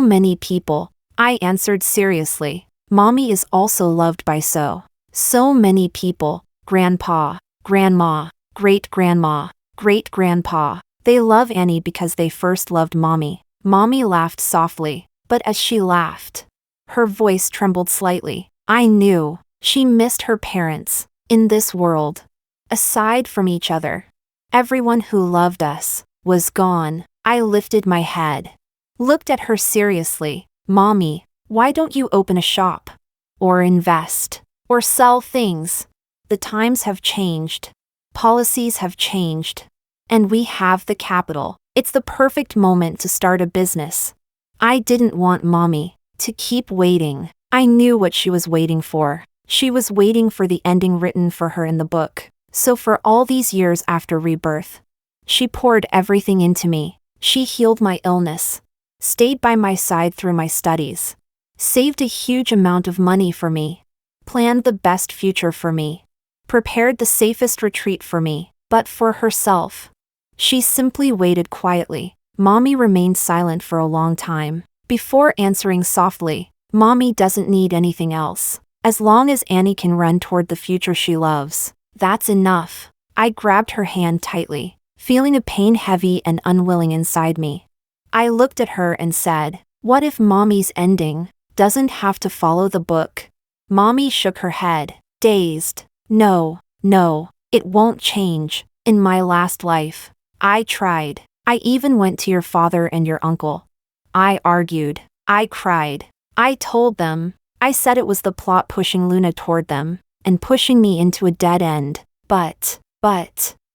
many people. I answered seriously. Mommy is also loved by so many people. Grandpa, Grandma, Great-Grandma, Great-Grandpa. They love Annie because they first loved Mommy. Mommy laughed softly, but as she laughed, her voice trembled slightly. I knew she missed her parents. In this world, aside from each other, everyone who loved us was gone. I lifted my head, looked at her seriously. Mommy, why don't you open a shop? Or invest? Or sell things? The times have changed. Policies have changed. And we have the capital. It's the perfect moment to start a business. I didn't want Mommy to keep waiting. I knew what she was waiting for. She was waiting for the ending written for her in the book. So for all these years after rebirth, she poured everything into me. She healed my illness, stayed by my side through my studies, saved a huge amount of money for me, planned the best future for me, prepared the safest retreat for me, but for herself. She simply waited quietly. Mommy remained silent for a long time, before answering softly, "Mommy doesn't need anything else. As long as Annie can run toward the future she loves, that's enough." I grabbed her hand tightly, feeling a pain heavy and unwilling inside me. I looked at her and said, "What if Mommy's ending doesn't have to follow the book?" Mommy shook her head, dazed. No, it won't change. In my last life, I tried. I even went to your father and your uncle. I argued. I cried. I told them. I said it was the plot pushing Luna toward them, and pushing me into a dead end. But,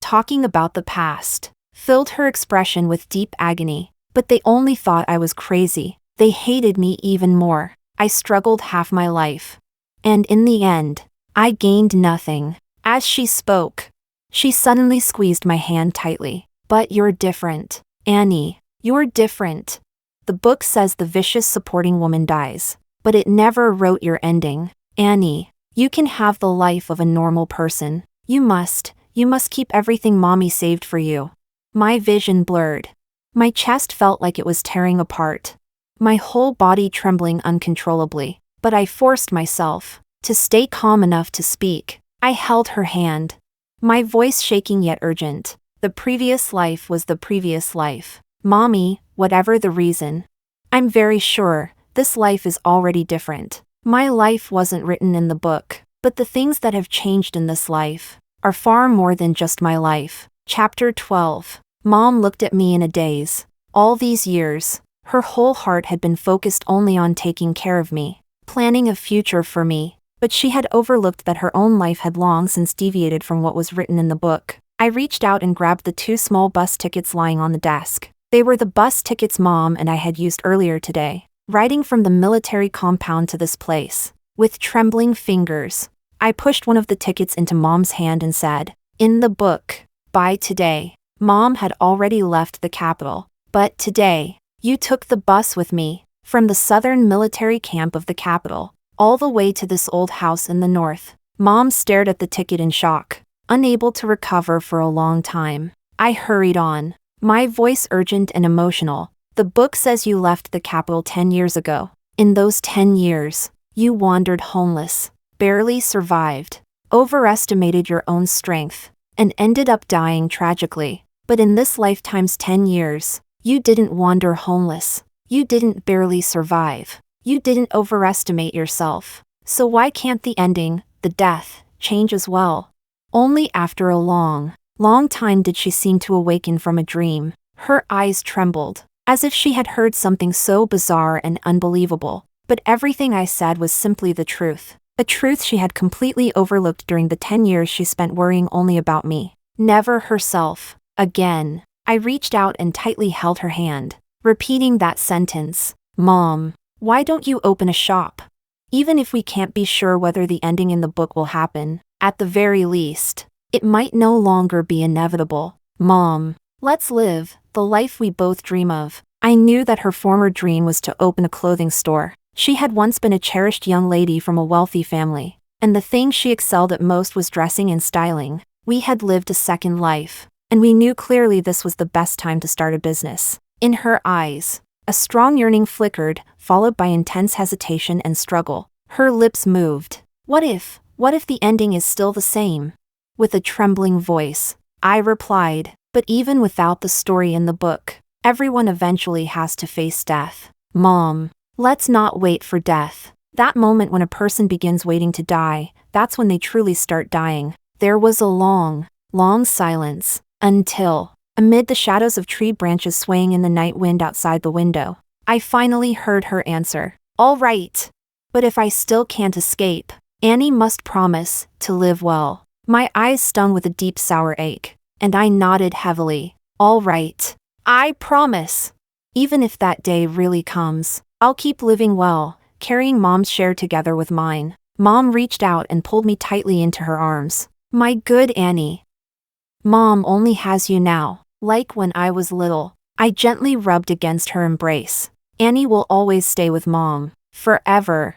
talking about the past filled her expression with deep agony. But they only thought I was crazy. They hated me even more. I struggled half my life. And in the end, I gained nothing. As she spoke, she suddenly squeezed my hand tightly. "But you're different, Annie. You're different. The book says the vicious supporting woman dies, but it never wrote your ending. Annie, you can have the life of a normal person. You must keep everything Mommy saved for you." My vision blurred. My chest felt like it was tearing apart. My whole body trembling uncontrollably. But I forced myself to stay calm enough to speak. I held her hand, my voice shaking yet urgent. "The previous life was the previous life. Mommy, whatever the reason. I'm very sure this life is already different. My life wasn't written in the book, but the things that have changed in this life are far more than just my life." Chapter 12. Mom looked at me in a daze. All these years, her whole heart had been focused only on taking care of me, planning a future for me, but she had overlooked that her own life had long since deviated from what was written in the book. I reached out and grabbed the 2 small bus tickets lying on the desk. They were the bus tickets Mom and I had used earlier today, riding from the military compound to this place. With trembling fingers, I pushed one of the tickets into Mom's hand and said, "In the book, by today." Mom had already left the capital, but today, you took the bus with me, from the southern military camp of the capital, all the way to this old house in the north. Mom stared at the ticket in shock, unable to recover for a long time. I hurried on, my voice urgent and emotional. "The book says you left the capital 10 years ago. In those 10 years, you wandered homeless, barely survived, overestimated your own strength, and ended up dying tragically. But in this lifetime's 10 years, you didn't wander homeless. You didn't barely survive. You didn't overestimate yourself. So why can't the ending, the death, change as well?" Only after a long time did she seem to awaken from a dream. Her eyes trembled, as if she had heard something so bizarre and unbelievable. But everything I said was simply the truth. A truth she had completely overlooked during the 10 years she spent worrying only about me, never herself. Again, I reached out and tightly held her hand, repeating that sentence. "Mom, why don't you open a shop? Even if we can't be sure whether the ending in the book will happen, at the very least, it might no longer be inevitable. Mom, let's live the life we both dream of." I knew that her former dream was to open a clothing store. She had once been a cherished young lady from a wealthy family, and the thing she excelled at most was dressing and styling. We had lived a second life, and we knew clearly this was the best time to start a business. In her eyes, a strong yearning flickered, followed by intense hesitation and struggle. Her lips moved. What if the ending is still the same?" With a trembling voice, I replied, "But even without the story in the book, everyone eventually has to face death. Mom, let's not wait for death. That moment when a person begins waiting to die, that's when they truly start dying." There was a long silence, until, amid the shadows of tree branches swaying in the night wind outside the window, I finally heard her answer. "All right. But if I still can't escape, Annie must promise to live well." My eyes stung with a deep sour ache, and I nodded heavily. All right. I promise. Even if that day really comes, I'll keep living well, carrying Mom's share together with mine. Mom reached out and pulled me tightly into her arms. My good Annie. Mom only has you now, like when I was little. I gently rubbed against her embrace. Annie will always stay with Mom. Forever.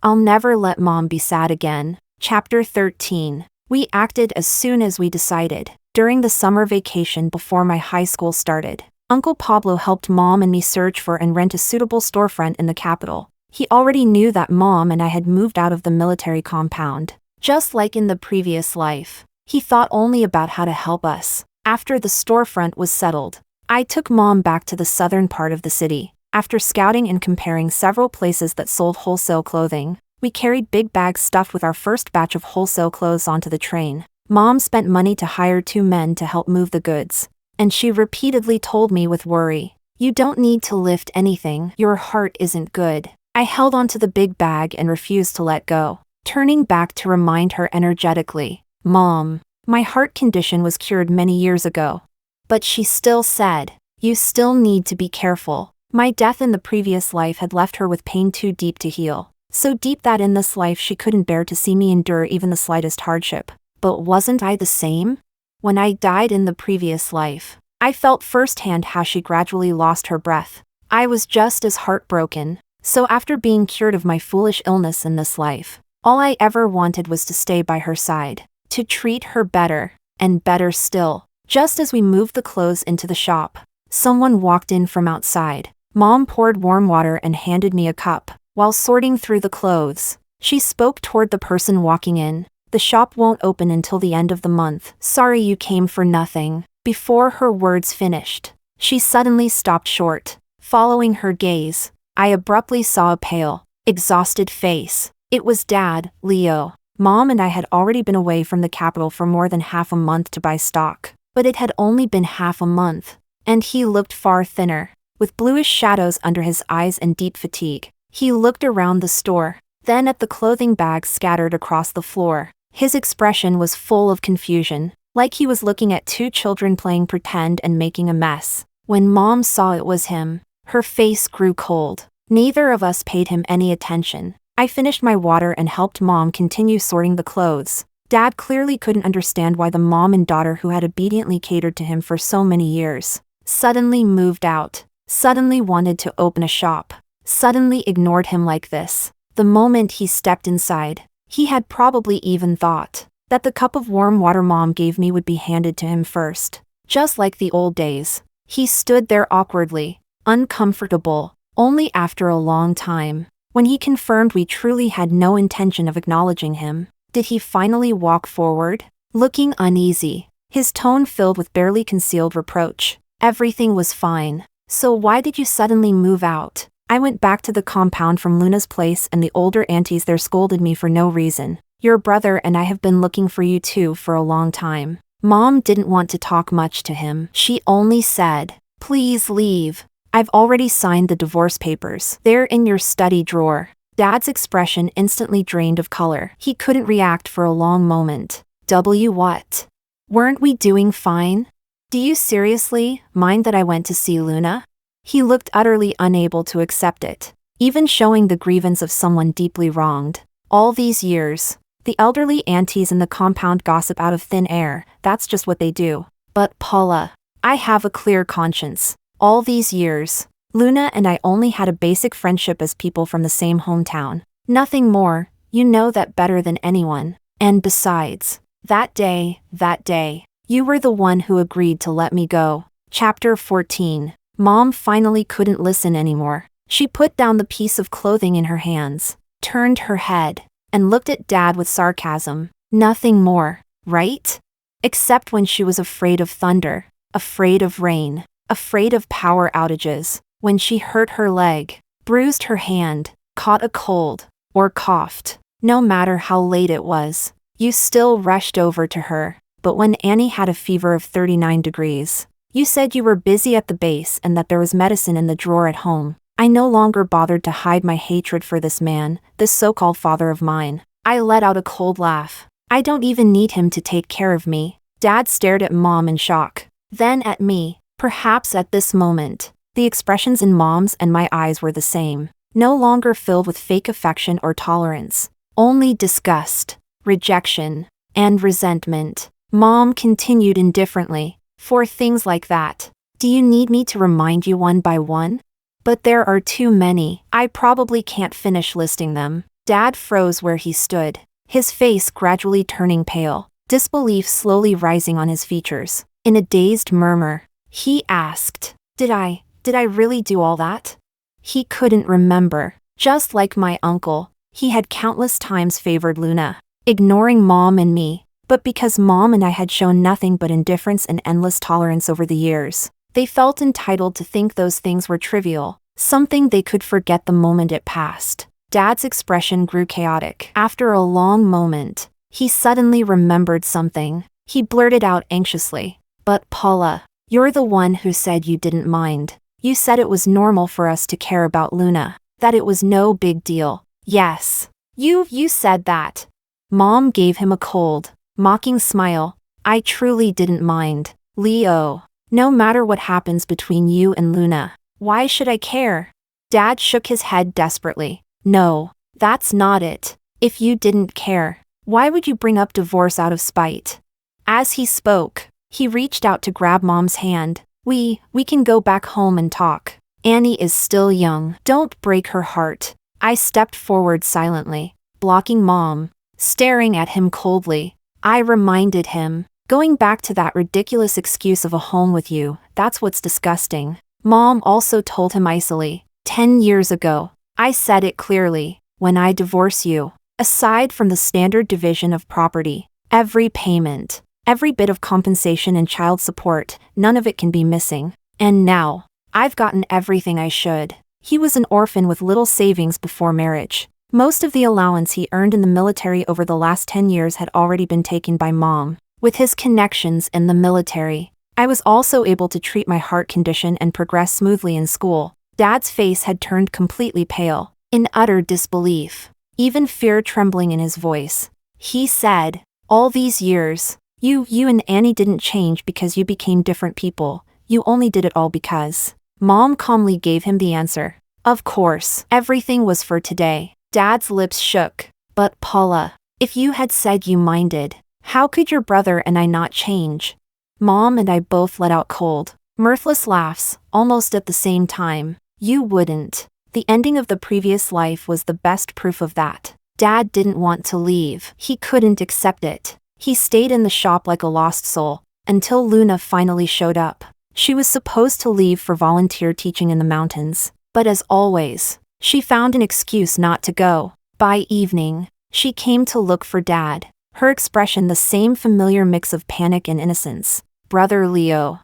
I'll never let Mom be sad again. Chapter 13. We acted as soon as we decided. During the summer vacation before my high school started, Uncle Pablo helped Mom and me search for and rent a suitable storefront in the capital. He already knew that Mom and I had moved out of the military compound. Just like in the previous life, he thought only about how to help us. After the storefront was settled, I took Mom back to the southern part of the city. After scouting and comparing several places that sold wholesale clothing, we carried big bags stuffed with our first batch of wholesale clothes onto the train. Mom spent money to hire 2 men to help move the goods, and she repeatedly told me with worry, "You don't need to lift anything, your heart isn't good." I held onto the big bag and refused to let go, turning back to remind her energetically, "Mom, my heart condition was cured many years ago." But she still said, "You still need to be careful." My death in the previous life had left her with pain too deep to heal, so deep that in this life she couldn't bear to see me endure even the slightest hardship. But wasn't I the same? When I died in the previous life, I felt firsthand how she gradually lost her breath. I was just as heartbroken. So after being cured of my foolish illness in this life, all I ever wanted was to stay by her side, to treat her better, and better still. Just as we moved the clothes into the shop, someone walked in from outside. Mom poured warm water and handed me a cup. While sorting through the clothes, she spoke toward the person walking in. "The shop won't open until the end of the month. Sorry you came for nothing." Before her words finished, she suddenly stopped short. Following her gaze, I abruptly saw a pale, exhausted face. It was Dad, Leo. Mom and I had already been away from the capital for more than half a month to buy stock, but it had only been half a month, and he looked far thinner, with bluish shadows under his eyes and deep fatigue. He looked around the store, then at the clothing bags scattered across the floor. His expression was full of confusion, like he was looking at 2 children playing pretend and making a mess. When Mom saw it was him, her face grew cold. Neither of us paid him any attention. I finished my water and helped Mom continue sorting the clothes. Dad clearly couldn't understand why the mom and daughter who had obediently catered to him for so many years suddenly moved out, suddenly wanted to open a shop, suddenly ignored him like this. The moment he stepped inside, he had probably even thought that the cup of warm water Mom gave me would be handed to him first. Just like the old days, he stood there awkwardly, uncomfortable. Only after a long time, when he confirmed we truly had no intention of acknowledging him, did he finally walk forward, looking uneasy, his tone filled with barely concealed reproach. "Everything was fine. So why did you suddenly move out?" I went back to the compound from Luna's place and the older aunties there scolded me for no reason. "Your brother and I have been looking for you too for a long time." Mom didn't want to talk much to him. She only said, "Please leave. I've already signed the divorce papers. They're in your study drawer." Dad's expression instantly drained of color. He couldn't react for a long moment. What? Weren't we doing fine? Do you seriously mind that I went to see Luna? He looked utterly unable to accept it, even showing the grievance of someone deeply wronged. All these years, the elderly aunties in the compound gossip out of thin air. That's just what they do. But Paula, I have a clear conscience. All these years, Luna and I only had a basic friendship as people from the same hometown. Nothing more, you know that better than anyone. And besides, that day, you were the one who agreed to let me go. Chapter 14. Mom finally couldn't listen anymore. She put down the piece of clothing in her hands, turned her head, and looked at Dad with sarcasm. Nothing more, right? Except when she was afraid of thunder, afraid of rain, afraid of power outages, when she hurt her leg, bruised her hand, caught a cold, or coughed. No matter how late it was, you still rushed over to her. But when Annie had a fever of 39 degrees, you said you were busy at the base and that there was medicine in the drawer at home. I no longer bothered to hide my hatred for this man, this so-called father of mine. I let out a cold laugh. I don't even need him to take care of me. Dad stared at Mom in shock. Then at me. Perhaps at this moment, the expressions in Mom's and my eyes were the same. No longer filled with fake affection or tolerance. Only disgust, rejection, and resentment. Mom continued indifferently. For things like that, do you need me to remind you one by one? But there are too many. I probably can't finish listing them. Dad froze where he stood, his face gradually turning pale, disbelief slowly rising on his features. In a dazed murmur, he asked, Did I really do all that? He couldn't remember. Just like my uncle, he had countless times favored Luna, ignoring Mom and me. But because Mom and I had shown nothing but indifference and endless tolerance over the years, they felt entitled to think those things were trivial, something they could forget the moment it passed. Dad's expression grew chaotic. After a long moment, he suddenly remembered something. He blurted out anxiously, But Paula, you're the one who said you didn't mind. You said it was normal for us to care about Luna, that it was no big deal. Yes. You said that. Mom gave him a cold, mocking smile. I truly didn't mind. Leo, no matter what happens between you and Luna, why should I care? Dad shook his head desperately. No, that's not it. If you didn't care, why would you bring up divorce out of spite? As he spoke, he reached out to grab Mom's hand. We can go back home and talk. Annie is still young. Don't break her heart. I stepped forward silently, blocking Mom, staring at him coldly. I reminded him, going back to that ridiculous excuse of a home with you, that's what's disgusting. Mom also told him icily, 10 years ago. I said it clearly, when I divorce you, aside from the standard division of property, every payment, every bit of compensation and child support, none of it can be missing. And now, I've gotten everything I should. He was an orphan with little savings before marriage. Most of the allowance he earned in the military over the last 10 years had already been taken by Mom. With his connections in the military, I was also able to treat my heart condition and progress smoothly in school. Dad's face had turned completely pale, in utter disbelief, even fear trembling in his voice. He said, all these years, you and Annie didn't change because you became different people. You only did it all because. Mom calmly gave him the answer. Of course, everything was for today. Dad's lips shook. But Paula, if you had said you minded, how could your brother and I not change? Mom and I both let out cold, mirthless laughs, almost at the same time. You wouldn't. The ending of the previous life was the best proof of that. Dad didn't want to leave. He couldn't accept it. He stayed in the shop like a lost soul, until Luna finally showed up. She was supposed to leave for volunteer teaching in the mountains, but as always, she found an excuse not to go. By evening, she came to look for Dad, her expression the same familiar mix of panic and innocence. Brother Leo,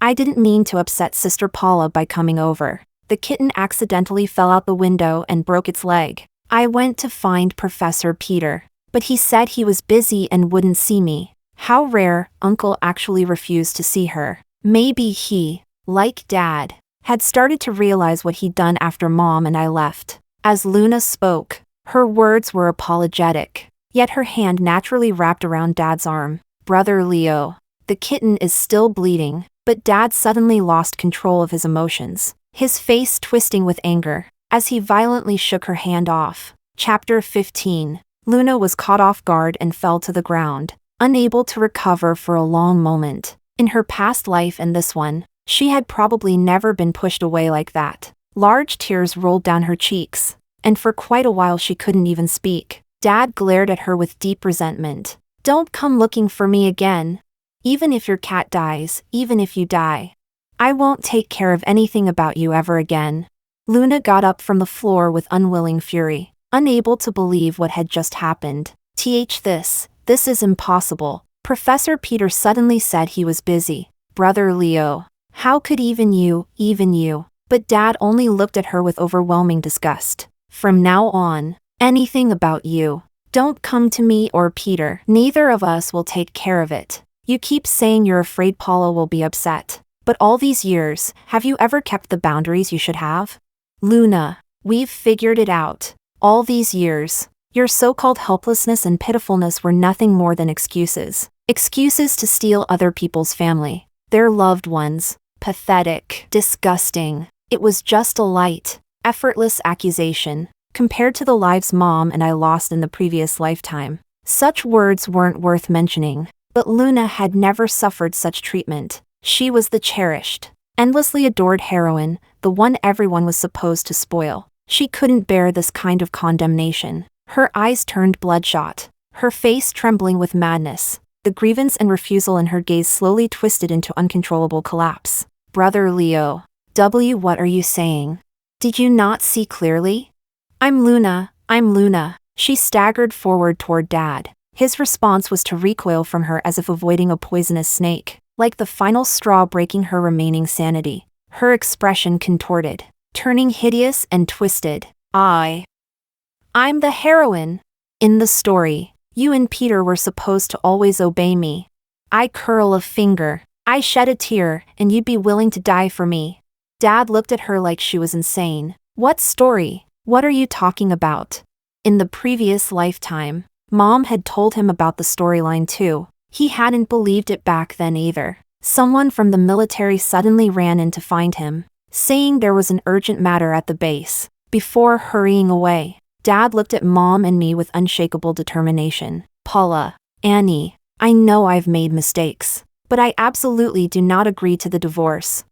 I didn't mean to upset Sister Paula by coming over. The kitten accidentally fell out the window and broke its leg. I went to find Professor Peter, but he said he was busy and wouldn't see me. How rare, Uncle actually refused to see her. Maybe he, like Dad, had started to realize what he'd done after Mom and I left. As Luna spoke, her words were apologetic, yet her hand naturally wrapped around Dad's arm. Brother Leo, the kitten is still bleeding, but Dad suddenly lost control of his emotions, his face twisting with anger, as he violently shook her hand off. Chapter 15. Luna was caught off guard and fell to the ground, unable to recover for a long moment. In her past life and this one, she had probably never been pushed away like that. Large tears rolled down her cheeks, and for quite a while she couldn't even speak. Dad glared at her with deep resentment. Don't come looking for me again. Even if your cat dies, even if you die, I won't take care of anything about you ever again. Luna got up from the floor with unwilling fury, unable to believe what had just happened. This is impossible. Professor Peter suddenly said he was busy. Brother Leo, how could even you? But Dad only looked at her with overwhelming disgust. From now on, anything about you, don't come to me or Peter. Neither of us will take care of it. You keep saying you're afraid Paula will be upset. But all these years, have you ever kept the boundaries you should have? Luna, we've figured it out. All these years, Your so-called helplessness and pitifulness were nothing more than excuses. Excuses to steal other people's family, their loved ones. Pathetic. Disgusting. It was just a light, effortless accusation, compared to the lives Mom and I lost in the previous lifetime. Such words weren't worth mentioning, but Luna had never suffered such treatment. She was the cherished, endlessly adored heroine, the one everyone was supposed to spoil. She couldn't bear this kind of condemnation. Her eyes turned bloodshot, her face trembling with madness. The grievance and refusal in her gaze slowly twisted into uncontrollable collapse. Brother Leo. What are you saying? Did you not see clearly? I'm Luna. She staggered forward toward Dad. His response was to recoil from her as if avoiding a poisonous snake, like the final straw breaking her remaining sanity. Her expression contorted, turning hideous and twisted. I'm the heroine. In the story, you and Peter were supposed to always obey me. I curl a finger, I shed a tear, and you'd be willing to die for me. Dad looked at her like she was insane. What story? What are you talking about? In the previous lifetime, Mom had told him about the storyline too. He hadn't believed it back then either. Someone from the military suddenly ran in to find him, saying there was an urgent matter at the base. Before hurrying away, Dad looked at Mom and me with unshakable determination. Paula, Annie, I know I've made mistakes, but I absolutely do not agree to the divorce.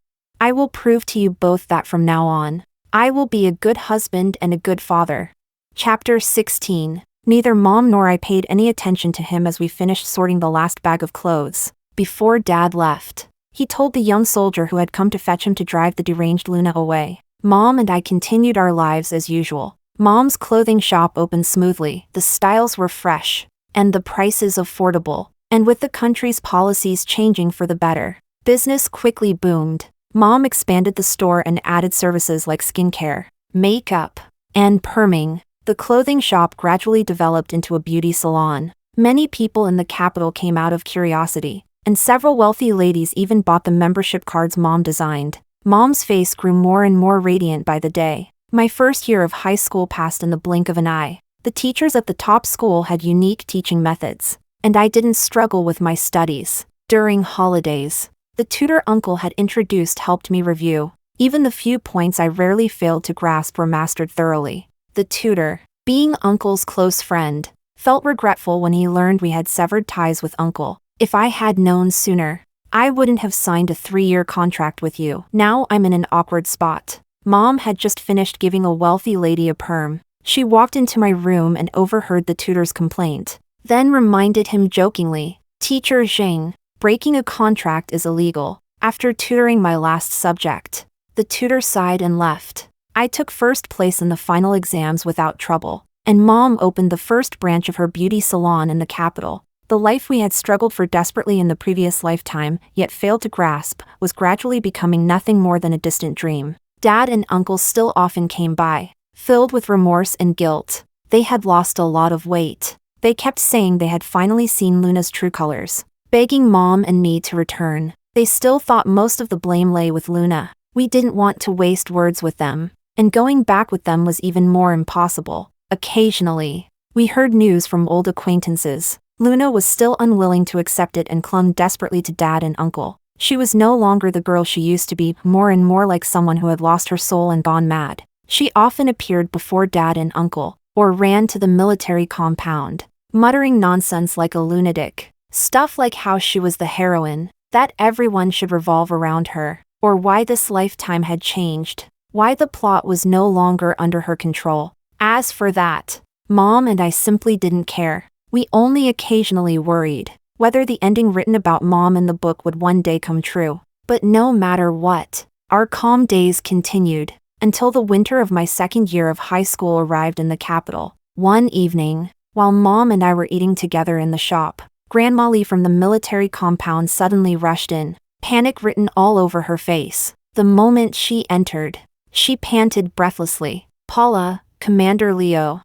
I will prove to you both that from now on, I will be a good husband and a good father. Chapter 16. Neither Mom nor I paid any attention to him as we finished sorting the last bag of clothes. Before Dad left, he told the young soldier who had come to fetch him to drive the deranged Luna away. Mom and I continued our lives as usual. Mom's clothing shop opened smoothly, the styles were fresh, and the prices affordable. And with the country's policies changing for the better, business quickly boomed. Mom expanded the store and added services like skincare, makeup, and perming. The clothing shop gradually developed into a beauty salon. Many people in the capital came out of curiosity, and several wealthy ladies even bought the membership cards Mom designed. Mom's face grew more and more radiant by the day. My first year of high school passed in the blink of an eye. The teachers at the top school had unique teaching methods, and I didn't struggle with my studies. During holidays, the tutor uncle had introduced helped me review. Even the few points I rarely failed to grasp were mastered thoroughly. The tutor, being Uncle's close friend, felt regretful when he learned we had severed ties with Uncle. If I had known sooner, I wouldn't have signed a 3-year contract with you. Now I'm in an awkward spot. Mom had just finished giving a wealthy lady a perm. She walked into my room and overheard the tutor's complaint, then reminded him jokingly, "Teacher Zhang, breaking a contract is illegal." After tutoring my last subject, the tutor sighed and left. I took first place in the final exams without trouble, and Mom opened the first branch of her beauty salon in the capital. The life we had struggled for desperately in the previous lifetime, yet failed to grasp, was gradually becoming nothing more than a distant dream. Dad and Uncle still often came by, filled with remorse and guilt. They had lost a lot of weight. They kept saying they had finally seen Luna's true colors, begging Mom and me to return. They still thought most of the blame lay with Luna. We didn't want to waste words with them, and going back with them was even more impossible. Occasionally, we heard news from old acquaintances. Luna was still unwilling to accept it and clung desperately to Dad and Uncle. She was no longer the girl she used to be, more and more like someone who had lost her soul and gone mad. She often appeared before Dad and Uncle, or ran to the military compound, muttering nonsense like a lunatic. Stuff like how she was the heroine, that everyone should revolve around her, or why this lifetime had changed, why the plot was no longer under her control. As for that, Mom and I simply didn't care. We only occasionally worried whether the ending written about Mom in the book would one day come true. But no matter what, our calm days continued, until the winter of my second year of high school arrived in the capital. One evening, while Mom and I were eating together in the shop, Grandma Lee from the military compound suddenly rushed in, panic written all over her face. The moment she entered, she panted breathlessly, "Paula, Commander Leo.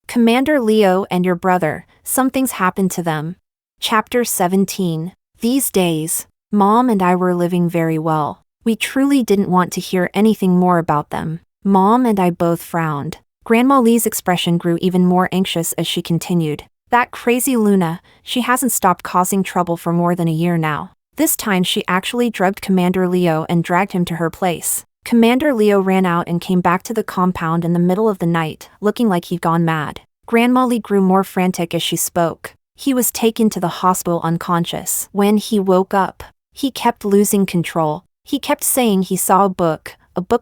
Commander Leo and your brother, something's happened to them." Chapter 17. These days, Mom and I were living very well. We truly didn't want to hear anything more about them. Mom and I both frowned. Grandma Lee's expression grew even more anxious as she continued. That crazy Luna, she hasn't stopped causing trouble for more than a year now. This time she actually drugged Commander Leo and dragged him to her place. Commander Leo ran out and came back to the compound in the middle of the night, looking like he'd gone mad. Grandma Lee grew more frantic as she spoke. He was taken to the hospital unconscious. When he woke up, he kept losing control. He kept saying he saw a book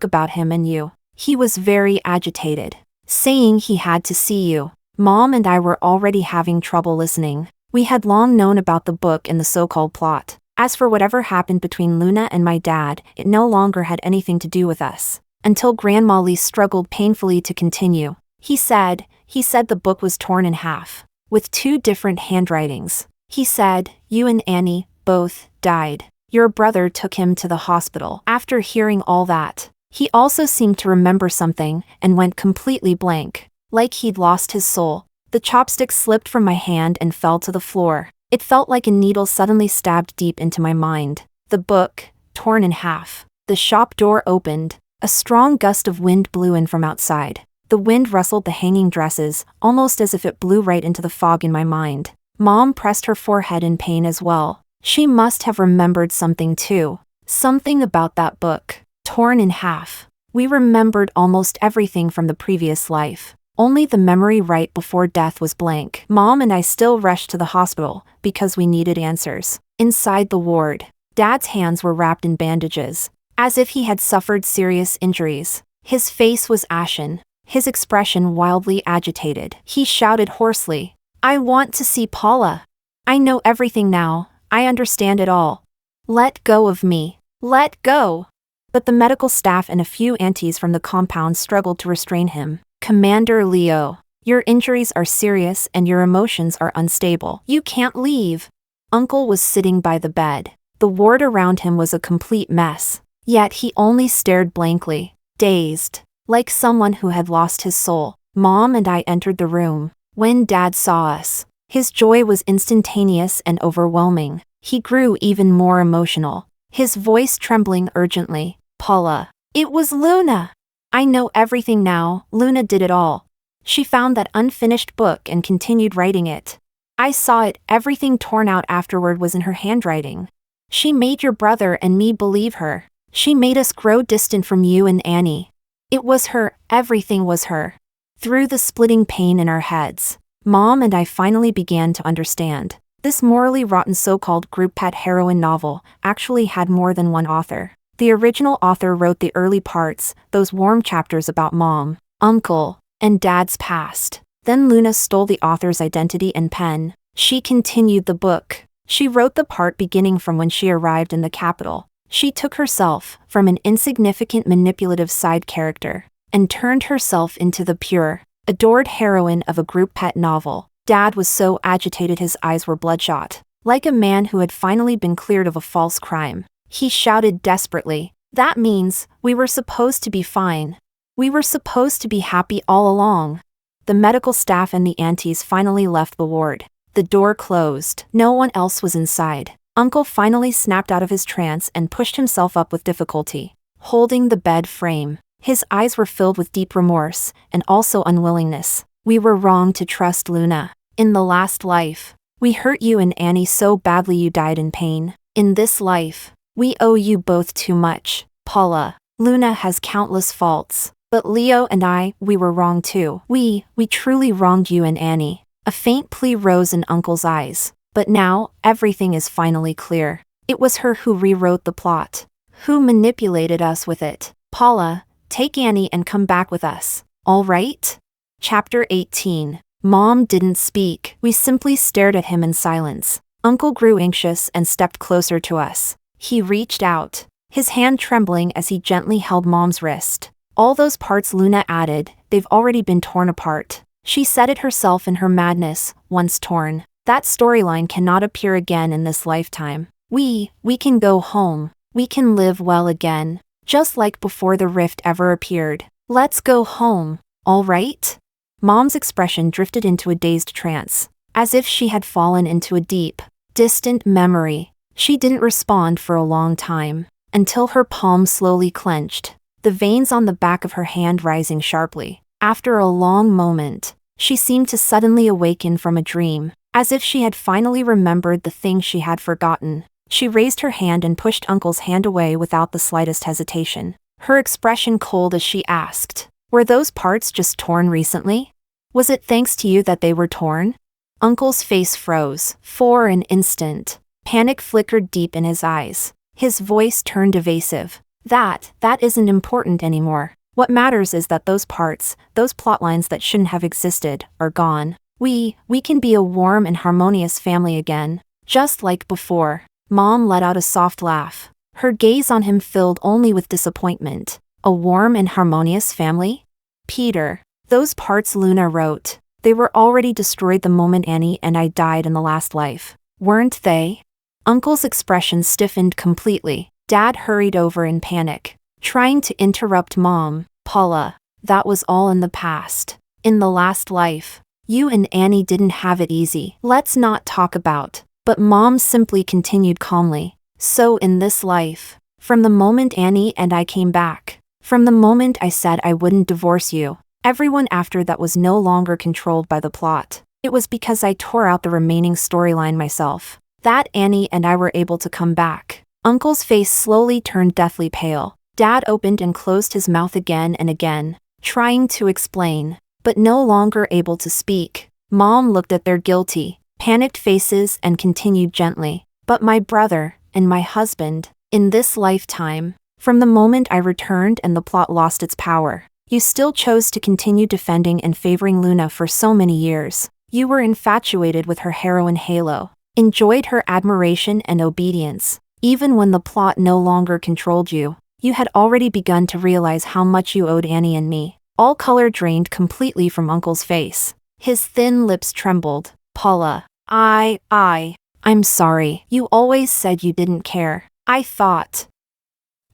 about him and you. He was very agitated, saying he had to see you. Mom and I were already having trouble listening. We had long known about the book and the so-called plot. As for whatever happened between Luna and my dad, it no longer had anything to do with us. Until Grandma Lee struggled painfully to continue. He said the book was torn in half, with 2 different handwritings. He said, you and Annie, both, died. Your brother took him to the hospital. After hearing all that, he also seemed to remember something and went completely blank, like he'd lost his soul. The chopstick slipped from my hand and fell to the floor. It felt like a needle suddenly stabbed deep into my mind. The book, torn in half. The shop door opened. A strong gust of wind blew in from outside. The wind rustled the hanging dresses, almost as if it blew right into the fog in my mind. Mom pressed her forehead in pain as well. She must have remembered something too. Something about that book, torn in half. We remembered almost everything from the previous life. Only the memory right before death was blank. Mom and I still rushed to the hospital because we needed answers. Inside the ward, Dad's hands were wrapped in bandages, as if he had suffered serious injuries. His face was ashen, his expression wildly agitated. He shouted hoarsely, I want to see Paula. I know everything now. I understand it all. Let go of me. Let go. But the medical staff and a few aunties from the compound struggled to restrain him. Commander Leo, your injuries are serious and your emotions are unstable. You can't leave. Uncle was sitting by the bed. The ward around him was a complete mess. Yet he only stared blankly, dazed, like someone who had lost his soul. Mom and I entered the room. When Dad saw us, his joy was instantaneous and overwhelming. He grew even more emotional, his voice trembling urgently. Paula. It was Luna. I know everything now. Luna did it all. She found that unfinished book and continued writing it. I saw it. Everything torn out afterward was in her handwriting. She made your brother and me believe her. She made us grow distant from you and Annie. It was her. Everything was her. Through the splitting pain in our heads, Mom and I finally began to understand. This morally rotten so-called group pet heroine novel actually had more than one author. The original author wrote the early parts, those warm chapters about Mom, Uncle, and Dad's past. Then Luna stole the author's identity and pen. She continued the book. She wrote the part beginning from when she arrived in the capital. She took herself from an insignificant manipulative side character and turned herself into the pure, adored heroine of a group pet novel. Dad was so agitated his eyes were bloodshot, like a man who had finally been cleared of a false crime. He shouted desperately, that means we were supposed to be fine. We were supposed to be happy all along. The medical staff and the aunties finally left the ward. The door closed. No one else was inside. Uncle finally snapped out of his trance and pushed himself up with difficulty, holding the bed frame. His eyes were filled with deep remorse and also unwillingness. We were wrong to trust Luna. In the last life, we hurt you and Annie so badly you died in pain. In this life, we owe you both too much. Paula, Luna has countless faults, but Leo and I, we were wrong too. We truly wronged you and Annie. A faint plea rose in Uncle's eyes. But now, everything is finally clear. It was her who rewrote the plot, who manipulated us with it. Paula, take Annie and come back with us. All right? Chapter 18. Mom didn't speak. We simply stared at him in silence. Uncle grew anxious and stepped closer to us. He reached out, his hand trembling as he gently held Mom's wrist. All those parts Luna added, they've already been torn apart. She said it herself in her madness, once torn. That storyline cannot appear again in this lifetime. We can go home. We can live well again, just like before the rift ever appeared. Let's go home, all right? Mom's expression drifted into a dazed trance, as if she had fallen into a deep, distant memory. She didn't respond for a long time, until her palm slowly clenched, the veins on the back of her hand rising sharply. After a long moment, she seemed to suddenly awaken from a dream, as if she had finally remembered the thing she had forgotten. She raised her hand and pushed Uncle's hand away without the slightest hesitation, her expression cold as she asked, "Were those parts just torn recently? Was it thanks to you that they were torn?" Uncle's face froze. For an instant, panic flickered deep in his eyes. His voice turned evasive. That isn't important anymore. What matters is that those parts, those plotlines that shouldn't have existed, are gone. We can be a warm and harmonious family again, just like before. Mom let out a soft laugh. Her gaze on him filled only with disappointment. A warm and harmonious family? Peter, those parts Luna wrote, they were already destroyed the moment Annie and I died in the last life, weren't they? Uncle's expression stiffened completely. Dad hurried over in panic, trying to interrupt Mom. "Paula, that was all in the past. In the last life, you and Annie didn't have it easy. Let's not talk about." But Mom simply continued calmly. "So in this life, from the moment Annie and I came back, from the moment I said I wouldn't divorce you, everyone after that was no longer controlled by the plot. It was because I tore out the remaining storyline myself that Annie and I were able to come back." Uncle's face slowly turned deathly pale. Dad opened and closed his mouth again and again, trying to explain, but no longer able to speak. Mom looked at their guilty, panicked faces and continued gently, "But my brother, and my husband, in this lifetime, from the moment I returned and the plot lost its power, you still chose to continue defending and favoring Luna for so many years. You were infatuated with her heroine halo, enjoyed her admiration and obedience. Even when the plot no longer controlled you, you had already begun to realize how much you owed Annie and me." All color drained completely from Uncle's face. His thin lips trembled. "Paula, I'm sorry. You always said you didn't care. I thought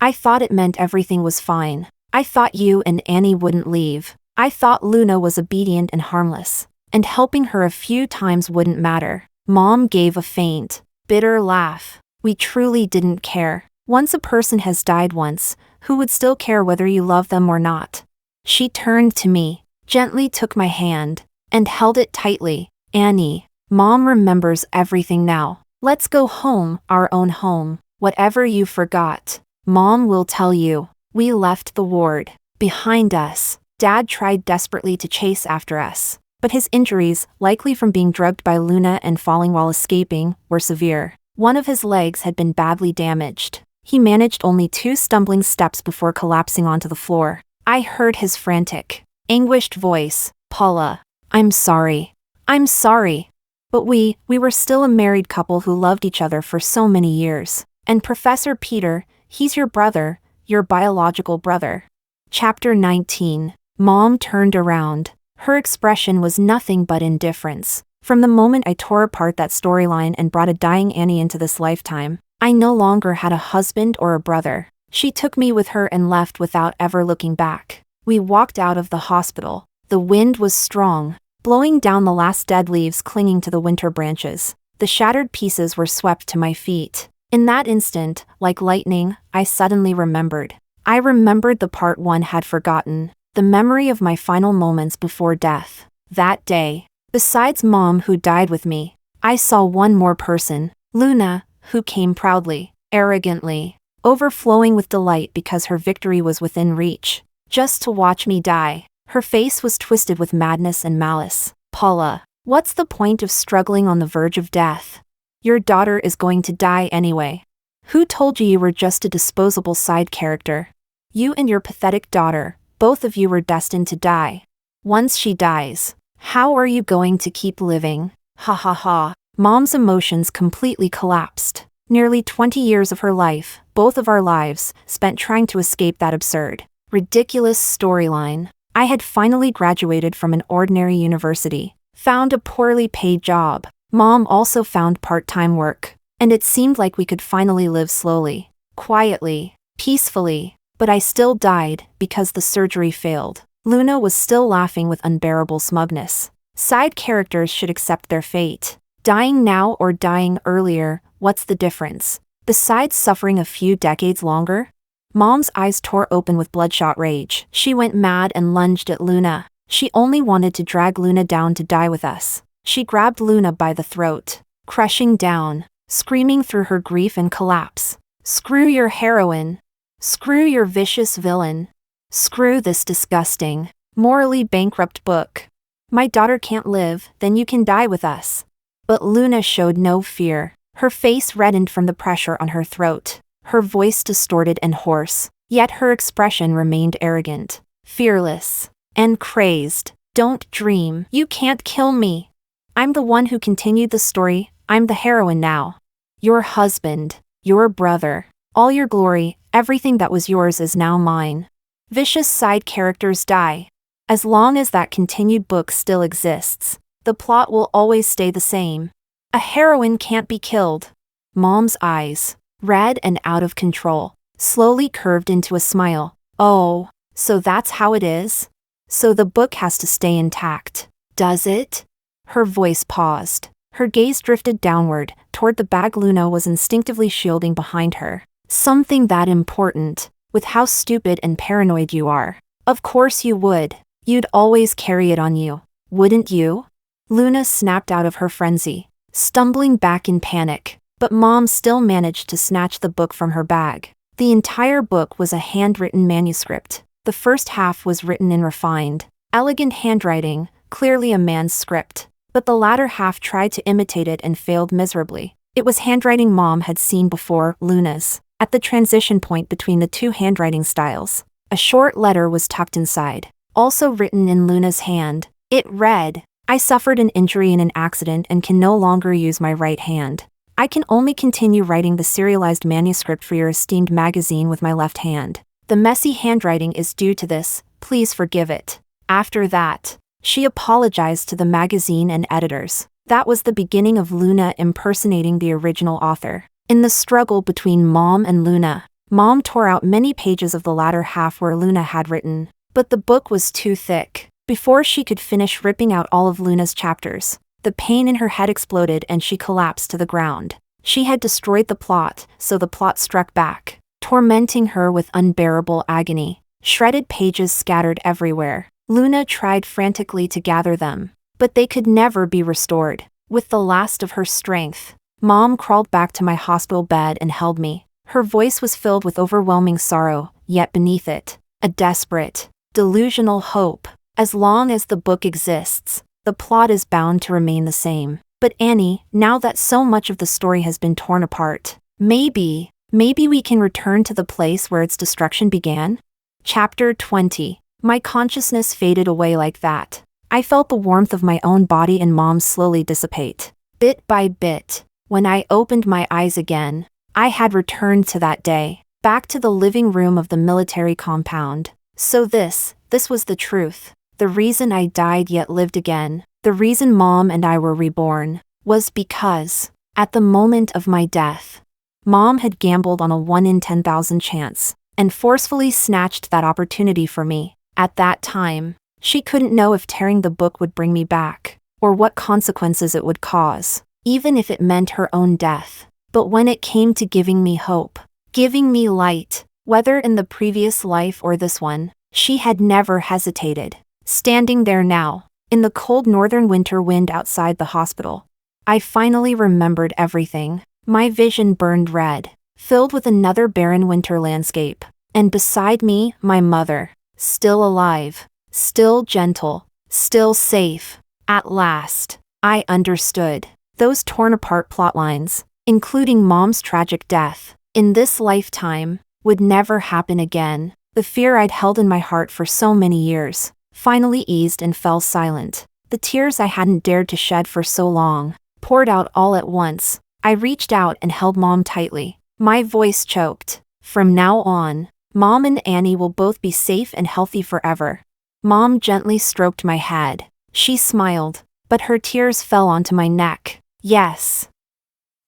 it meant everything was fine. I thought you and Annie wouldn't leave. I thought Luna was obedient and harmless, and helping her a few times wouldn't matter." Mom gave a faint, bitter laugh. "We truly didn't care. Once a person has died once, who would still care whether you love them or not?" She turned to me, gently took my hand, and held it tightly. "Annie, Mom remembers everything now. Let's go home, our own home. Whatever you forgot, Mom will tell you. We left the ward behind us." Dad tried desperately to chase after us, but his injuries, likely from being drugged by Luna and falling while escaping, were severe. One of his legs had been badly damaged. He managed only 2 stumbling steps before collapsing onto the floor. I heard his frantic, anguished voice, "Paula, I'm sorry. I'm sorry. But we were still a married couple who loved each other for so many years. And Professor Peter, he's your brother, your biological brother." Chapter 19. Mom turned around. Her expression was nothing but indifference. "From the moment I tore apart that storyline and brought a dying Annie into this lifetime, I no longer had a husband or a brother. She took me with her and left without ever looking back." We walked out of the hospital. The wind was strong, blowing down the last dead leaves clinging to the winter branches. The shattered pieces were swept to my feet. In that instant, like lightning, I suddenly remembered. I remembered the part one had forgotten, the memory of my final moments before death. That day, besides Mom who died with me, I saw one more person, Luna, who came proudly, arrogantly, overflowing with delight because her victory was within reach, just to watch me die. Her face was twisted with madness and malice. "Paula, what's the point of struggling on the verge of death? Your daughter is going to die anyway. Who told you were just a disposable side character? You and your pathetic daughter, both of you were destined to die. Once she dies, how are you going to keep living? Ha ha ha." Mom's emotions completely collapsed. Nearly 20 years of her life, both of our lives, spent trying to escape that absurd, ridiculous storyline. I had finally graduated from an ordinary university, found a poorly paid job. Mom also found part-time work, and it seemed like we could finally live slowly, quietly, peacefully. But I still died because the surgery failed. Luna was still laughing with unbearable smugness. Side characters should accept their fate. Dying now or dying earlier, what's the difference? Besides suffering a few decades longer? Mom's eyes tore open with bloodshot rage. She went mad and lunged at Luna. She only wanted to drag Luna down to die with us. She grabbed Luna by the throat, crushing down, screaming through her grief and collapse. Screw your heroine. Screw your vicious villain. Screw this disgusting, morally bankrupt book. My daughter can't live, then you can die with us. But Luna showed no fear. Her face reddened from the pressure on her throat, her voice distorted and hoarse, yet her expression remained arrogant, fearless, and crazed. Don't dream. You can't kill me. I'm the one who continued the story. I'm the heroine now. Your husband, your brother, all your glory, everything that was yours is now mine. Vicious side characters die. As long as that continued book still exists, the plot will always stay the same. A heroine can't be killed. Mom's eyes, red and out of control, slowly curved into a smile. Oh, so that's how it is? So the book has to stay intact, does it? Her voice paused. Her gaze drifted downward, toward the bag Luna was instinctively shielding behind her. Something that important, with how stupid and paranoid you are. Of course you would. You'd always carry it on you, wouldn't you? Luna snapped out of her frenzy, stumbling back in panic, but Mom still managed to snatch the book from her bag. The entire book was a handwritten manuscript. The first half was written in refined, elegant handwriting, clearly a man's script, but the latter half tried to imitate it and failed miserably. It was handwriting Mom had seen before, Luna's. At the transition point between the two handwriting styles, a short letter was tucked inside, also written in Luna's hand. It read, I suffered an injury in an accident and can no longer use my right hand. I can only continue writing the serialized manuscript for your esteemed magazine with my left hand. The messy handwriting is due to this, please forgive it. After that, she apologized to the magazine and editors. That was the beginning of Luna impersonating the original author. In the struggle between Mom and Luna, Mom tore out many pages of the latter half where Luna had written, but the book was too thick. Before she could finish ripping out all of Luna's chapters, the pain in her head exploded and she collapsed to the ground. She had destroyed the plot, so the plot struck back, tormenting her with unbearable agony. Shredded pages scattered everywhere. Luna tried frantically to gather them, but they could never be restored. With the last of her strength, Mom crawled back to my hospital bed and held me. Her voice was filled with overwhelming sorrow, yet beneath it, a desperate, delusional hope. As long as the book exists, the plot is bound to remain the same. But Annie, now that so much of the story has been torn apart, maybe we can return to the place where its destruction began? Chapter 20. My consciousness faded away like that. I felt the warmth of my own body and Mom's slowly dissipate. Bit by bit, when I opened my eyes again, I had returned to that day, back to the living room of the military compound. So this was the truth. The reason I died yet lived again, the reason Mom and I were reborn, was because, at the moment of my death, Mom had gambled on a 1 in 10,000 chance, and forcefully snatched that opportunity for me. At that time, she couldn't know if tearing the book would bring me back, or what consequences it would cause, even if it meant her own death. But when it came to giving me hope, giving me light, whether in the previous life or this one, she had never hesitated. Standing there now, in the cold northern winter wind outside the hospital, I finally remembered everything. My vision burned red, filled with another barren winter landscape, and beside me, my mother, still alive, still gentle, still safe. At last, I understood. Those torn apart plotlines, including Mom's tragic death, in this lifetime, would never happen again. The fear I'd held in my heart for so many years finally eased and fell silent. The tears I hadn't dared to shed for so long poured out all at once. I reached out and held Mom tightly. My voice choked. From now on, Mom and Annie will both be safe and healthy forever. Mom gently stroked my head. She smiled, but her tears fell onto my neck. Yes.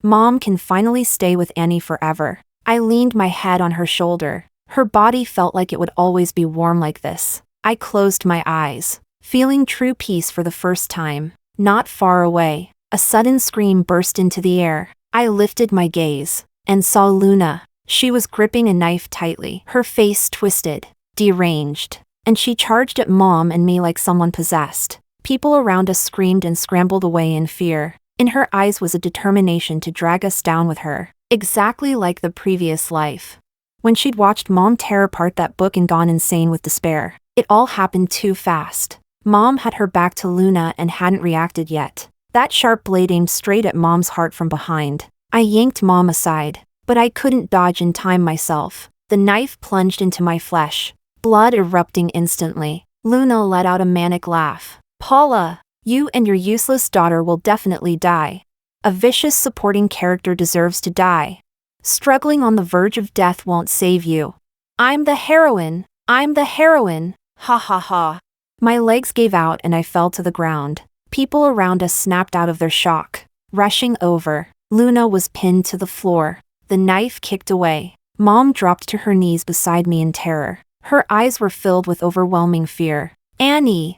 Mom can finally stay with Annie forever. I leaned my head on her shoulder. Her body felt like it would always be warm like this. I closed my eyes, feeling true peace for the first time. Not far away, a sudden scream burst into the air. I lifted my gaze and saw Luna. She was gripping a knife tightly, her face twisted, deranged. and she charged at Mom and me like someone possessed. People around us screamed and scrambled away in fear. In her eyes was a determination to drag us down with her, exactly like the previous life. When she'd watched Mom tear apart that book and gone insane with despair, it all happened too fast. Mom had her back to Luna and hadn't reacted yet. That sharp blade aimed straight at Mom's heart from behind. I yanked Mom aside, but I couldn't dodge in time myself. The knife plunged into my flesh, blood erupting instantly. Luna let out a manic laugh. "Paula, you and your useless daughter will definitely die. A vicious supporting character deserves to die. Struggling on the verge of death won't save you. I'm the heroine. I'm the heroine. Ha ha ha." My legs gave out and I fell to the ground. People around us snapped out of their shock, rushing over. Luna was pinned to the floor. The knife kicked away. Mom dropped to her knees beside me in terror. Her eyes were filled with overwhelming fear. Annie.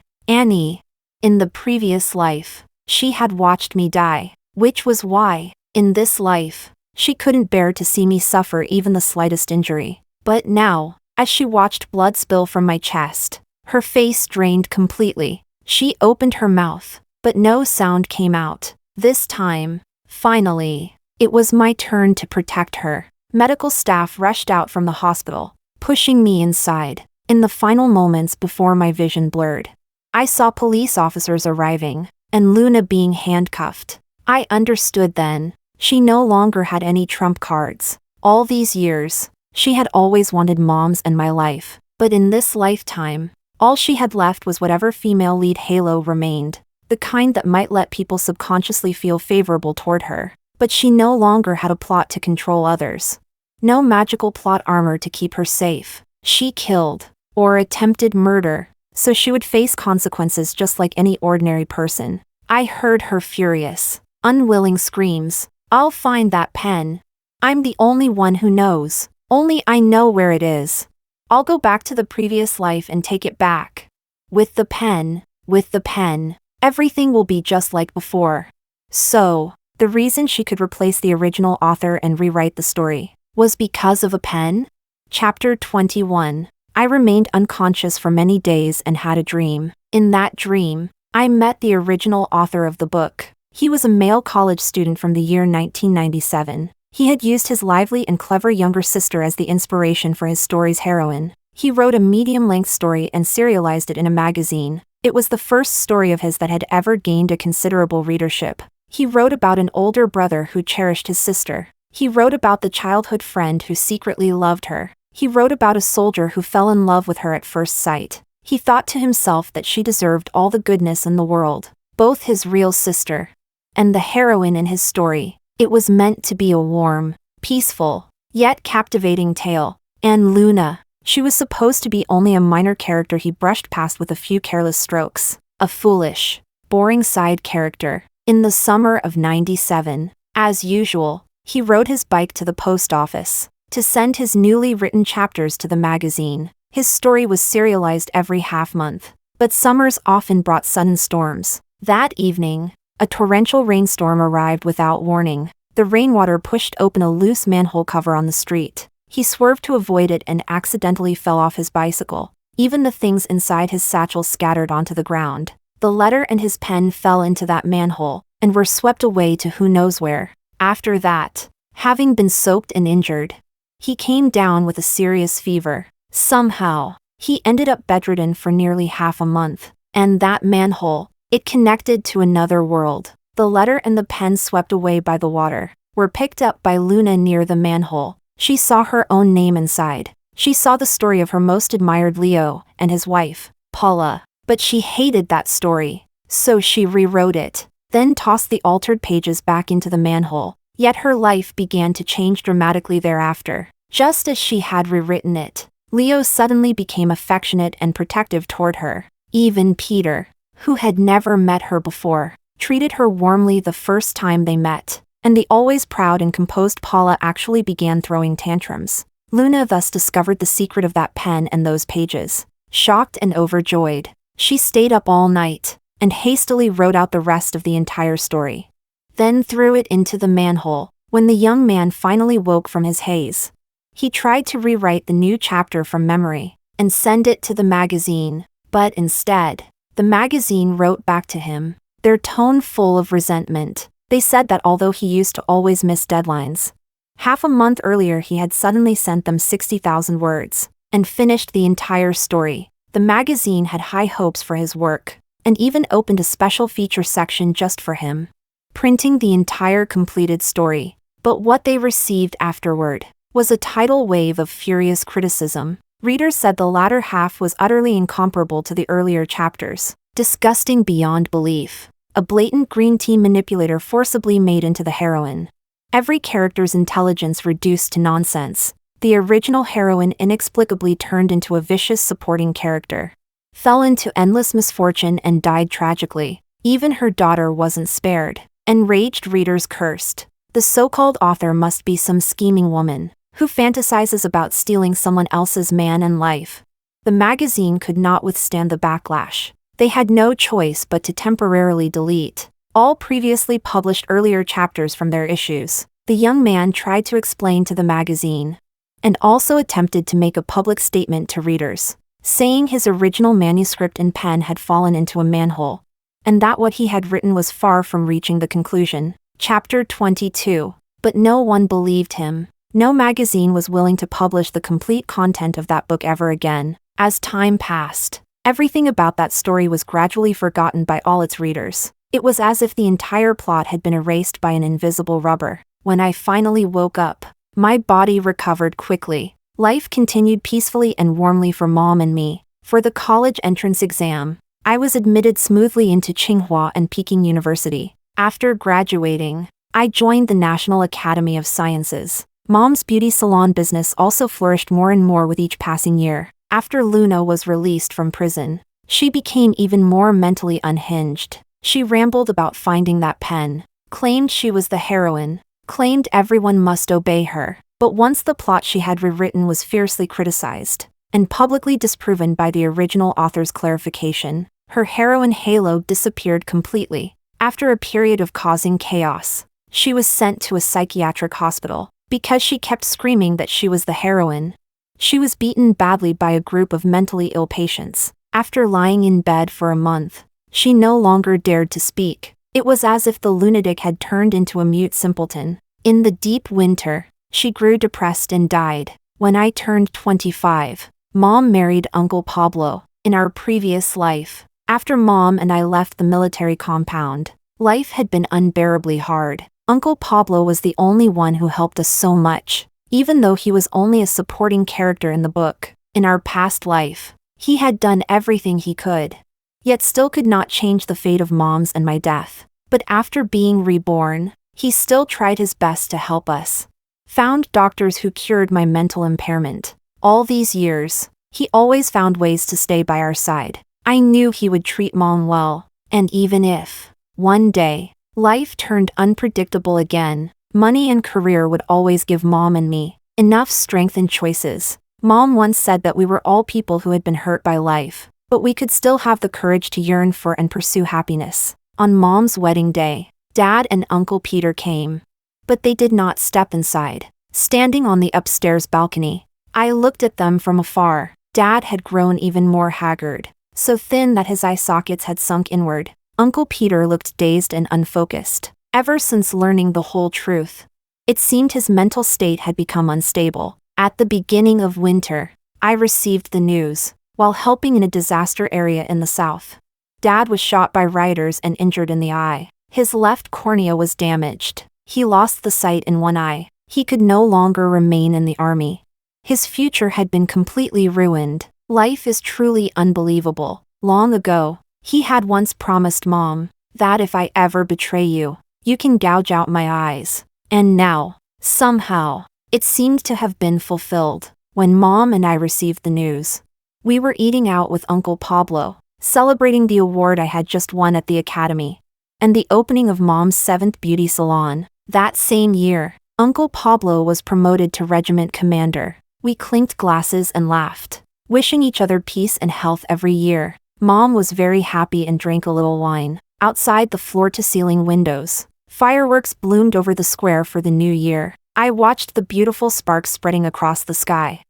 In the previous life, she had watched me die, which was why, in this life, she couldn't bear to see me suffer even the slightest injury. But now, as she watched blood spill from my chest, her face drained completely. She opened her mouth, but no sound came out. This time, finally, it was my turn to protect her. Medical staff rushed out from the hospital, pushing me inside. In the final moments before my vision blurred, I saw police officers arriving, and Luna being handcuffed. I understood then. She no longer had any trump cards. All these years, she had always wanted Mom's and my life, but in this lifetime, all she had left was whatever female lead halo remained, the kind that might let people subconsciously feel favorable toward her. But she no longer had a plot to control others. No magical plot armor to keep her safe. She killed, or attempted murder, so she would face consequences just like any ordinary person. I heard her furious, unwilling screams. "I'll find that pen. I'm the only one who knows. Only I know where it is. I'll go back to the previous life and take it back. With the pen, everything will be just like before." So, the reason she could replace the original author and rewrite the story was because of a pen? Chapter 21. I remained unconscious for many days and had a dream. In that dream, I met the original author of the book. He was a male college student from the year 1997. He had used his lively and clever younger sister as the inspiration for his story's heroine. He wrote a medium-length story and serialized it in a magazine. It was the first story of his that had ever gained a considerable readership. He wrote about an older brother who cherished his sister. He wrote about the childhood friend who secretly loved her. He wrote about a soldier who fell in love with her at first sight. He thought to himself that she deserved all the goodness in the world, both his real sister and the heroine in his story. It was meant to be a warm, peaceful, yet captivating tale. And Luna, she was supposed to be only a minor character he brushed past with a few careless strokes. A foolish, boring side character. In the summer of '97, as usual, he rode his bike to the post office to send his newly written chapters to the magazine. His story was serialized every half-month, but summers often brought sudden storms. That evening, a torrential rainstorm arrived without warning. The rainwater pushed open a loose manhole cover on the street. He swerved to avoid it and accidentally fell off his bicycle. Even the things inside his satchel scattered onto the ground. The letter and his pen fell into that manhole, and were swept away to who knows where. After that, having been soaked and injured, he came down with a serious fever. Somehow, he ended up bedridden for nearly half a month. And that manhole, it connected to another world. The letter and the pen, swept away by the water, were picked up by Luna near the manhole. She saw her own name inside. She saw the story of her most admired Leo and his wife, Paula. But she hated that story, so she rewrote it, then tossed the altered pages back into the manhole. Yet her life began to change dramatically thereafter. Just as she had rewritten it, Leo suddenly became affectionate and protective toward her. Even Peter, who had never met her before, treated her warmly the first time they met, and the always proud and composed Paula actually began throwing tantrums. Luna thus discovered the secret of that pen and those pages. Shocked and overjoyed, she stayed up all night, and hastily wrote out the rest of the entire story. Then threw it into the manhole. When the young man finally woke from his haze, he tried to rewrite the new chapter from memory. and send it to the magazine. But instead, the magazine wrote back to him, their tone full of resentment. They said that although he used to always miss deadlines, half a month earlier he had suddenly sent them 60,000 words and finished the entire story. The magazine had high hopes for his work, and even opened a special feature section just for him, printing the entire completed story. But what they received afterward was a tidal wave of furious criticism. Readers said the latter half was utterly incomparable to the earlier chapters, disgusting beyond belief, a blatant green tea manipulator forcibly made into the heroine. Every character's intelligence reduced to nonsense. The original heroine inexplicably turned into a vicious supporting character, fell into endless misfortune and died tragically. Even her daughter wasn't spared. Enraged readers cursed. The so-called author must be some scheming woman who fantasizes about stealing someone else's man and life. The magazine could not withstand the backlash. They had no choice but to temporarily delete all previously published earlier chapters from their issues. The young man tried to explain to the magazine, and also attempted to make a public statement to readers, saying his original manuscript and pen had fallen into a manhole, and that what he had written was far from reaching the conclusion. Chapter 22. But no one believed him. No magazine was willing to publish the complete content of that book ever again. As time passed, everything about that story was gradually forgotten by all its readers. It was as if the entire plot had been erased by an invisible rubber. When I finally woke up, my body recovered quickly. Life continued peacefully and warmly for Mom and me. For the college entrance exam, I was admitted smoothly into Tsinghua and Peking University. After graduating, I joined the National Academy of Sciences. Mom's beauty salon business also flourished more and more with each passing year. After Luna was released from prison, she became even more mentally unhinged. She rambled about finding that pen, claimed she was the heroine, claimed everyone must obey her. But once the plot she had rewritten was fiercely criticized and publicly disproven by the original author's clarification, her heroine halo disappeared completely. After a period of causing chaos, she was sent to a psychiatric hospital because she kept screaming that she was the heroine. She was beaten badly by a group of mentally ill patients. After lying in bed for a month, she no longer dared to speak. It was as if the lunatic had turned into a mute simpleton. In the deep winter, she grew depressed and died. When I turned 25, Mom married Uncle Pablo. In our previous life, after Mom and I left the military compound, life had been unbearably hard. Uncle Pablo was the only one who helped us so much. Even though he was only a supporting character in the book, in our past life, he had done everything he could, yet still could not change the fate of Mom's and my death. But after being reborn, he still tried his best to help us. Found doctors who cured my mental impairment. All these years, he always found ways to stay by our side. I knew he would treat Mom well, and even if, one day, life turned unpredictable again, money and career would always give Mom and me enough strength and choices. Mom once said that we were all people who had been hurt by life, but we could still have the courage to yearn for and pursue happiness. On Mom's wedding day, Dad and Uncle Peter came, but they did not step inside. Standing on the upstairs balcony, I looked at them from afar. Dad had grown even more haggard, so thin that his eye sockets had sunk inward. Uncle Peter looked dazed and unfocused. Ever since learning the whole truth, it seemed his mental state had become unstable. At the beginning of winter, I received the news, while helping in a disaster area in the south. Dad was shot by rioters and injured in the eye. His left cornea was damaged. He lost the sight in one eye. He could no longer remain in the army. His future had been completely ruined. Life is truly unbelievable. Long ago, he had once promised Mom that if I ever betray you, you can gouge out my eyes. And now, somehow, it seemed to have been fulfilled. When Mom and I received the news, we were eating out with Uncle Pablo, celebrating the award I had just won at the academy, and the opening of Mom's 7th beauty salon. That same year, Uncle Pablo was promoted to regiment commander. We clinked glasses and laughed, wishing each other peace and health every year. Mom was very happy and drank a little wine. Outside the floor-to-ceiling windows, fireworks bloomed over the square for the new year. I watched the beautiful sparks spreading across the sky.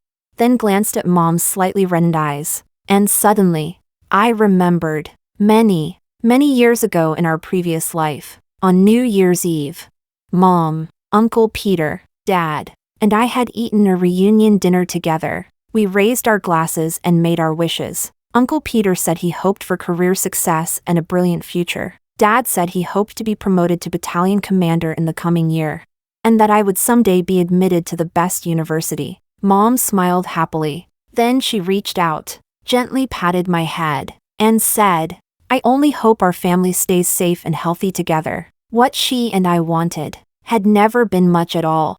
then glanced at Mom's slightly reddened eyes. And suddenly, I remembered. Many years ago in our previous life, on New Year's Eve, Mom, Uncle Peter, Dad, and I had eaten a reunion dinner together. We raised our glasses and made our wishes. Uncle Peter said he hoped for career success and a brilliant future. Dad said he hoped to be promoted to battalion commander in the coming year, and that I would someday be admitted to the best university. Mom smiled happily. Then she reached out, gently patted my head, and said, "I only hope our family stays safe and healthy together." What she and I wanted had never been much at all.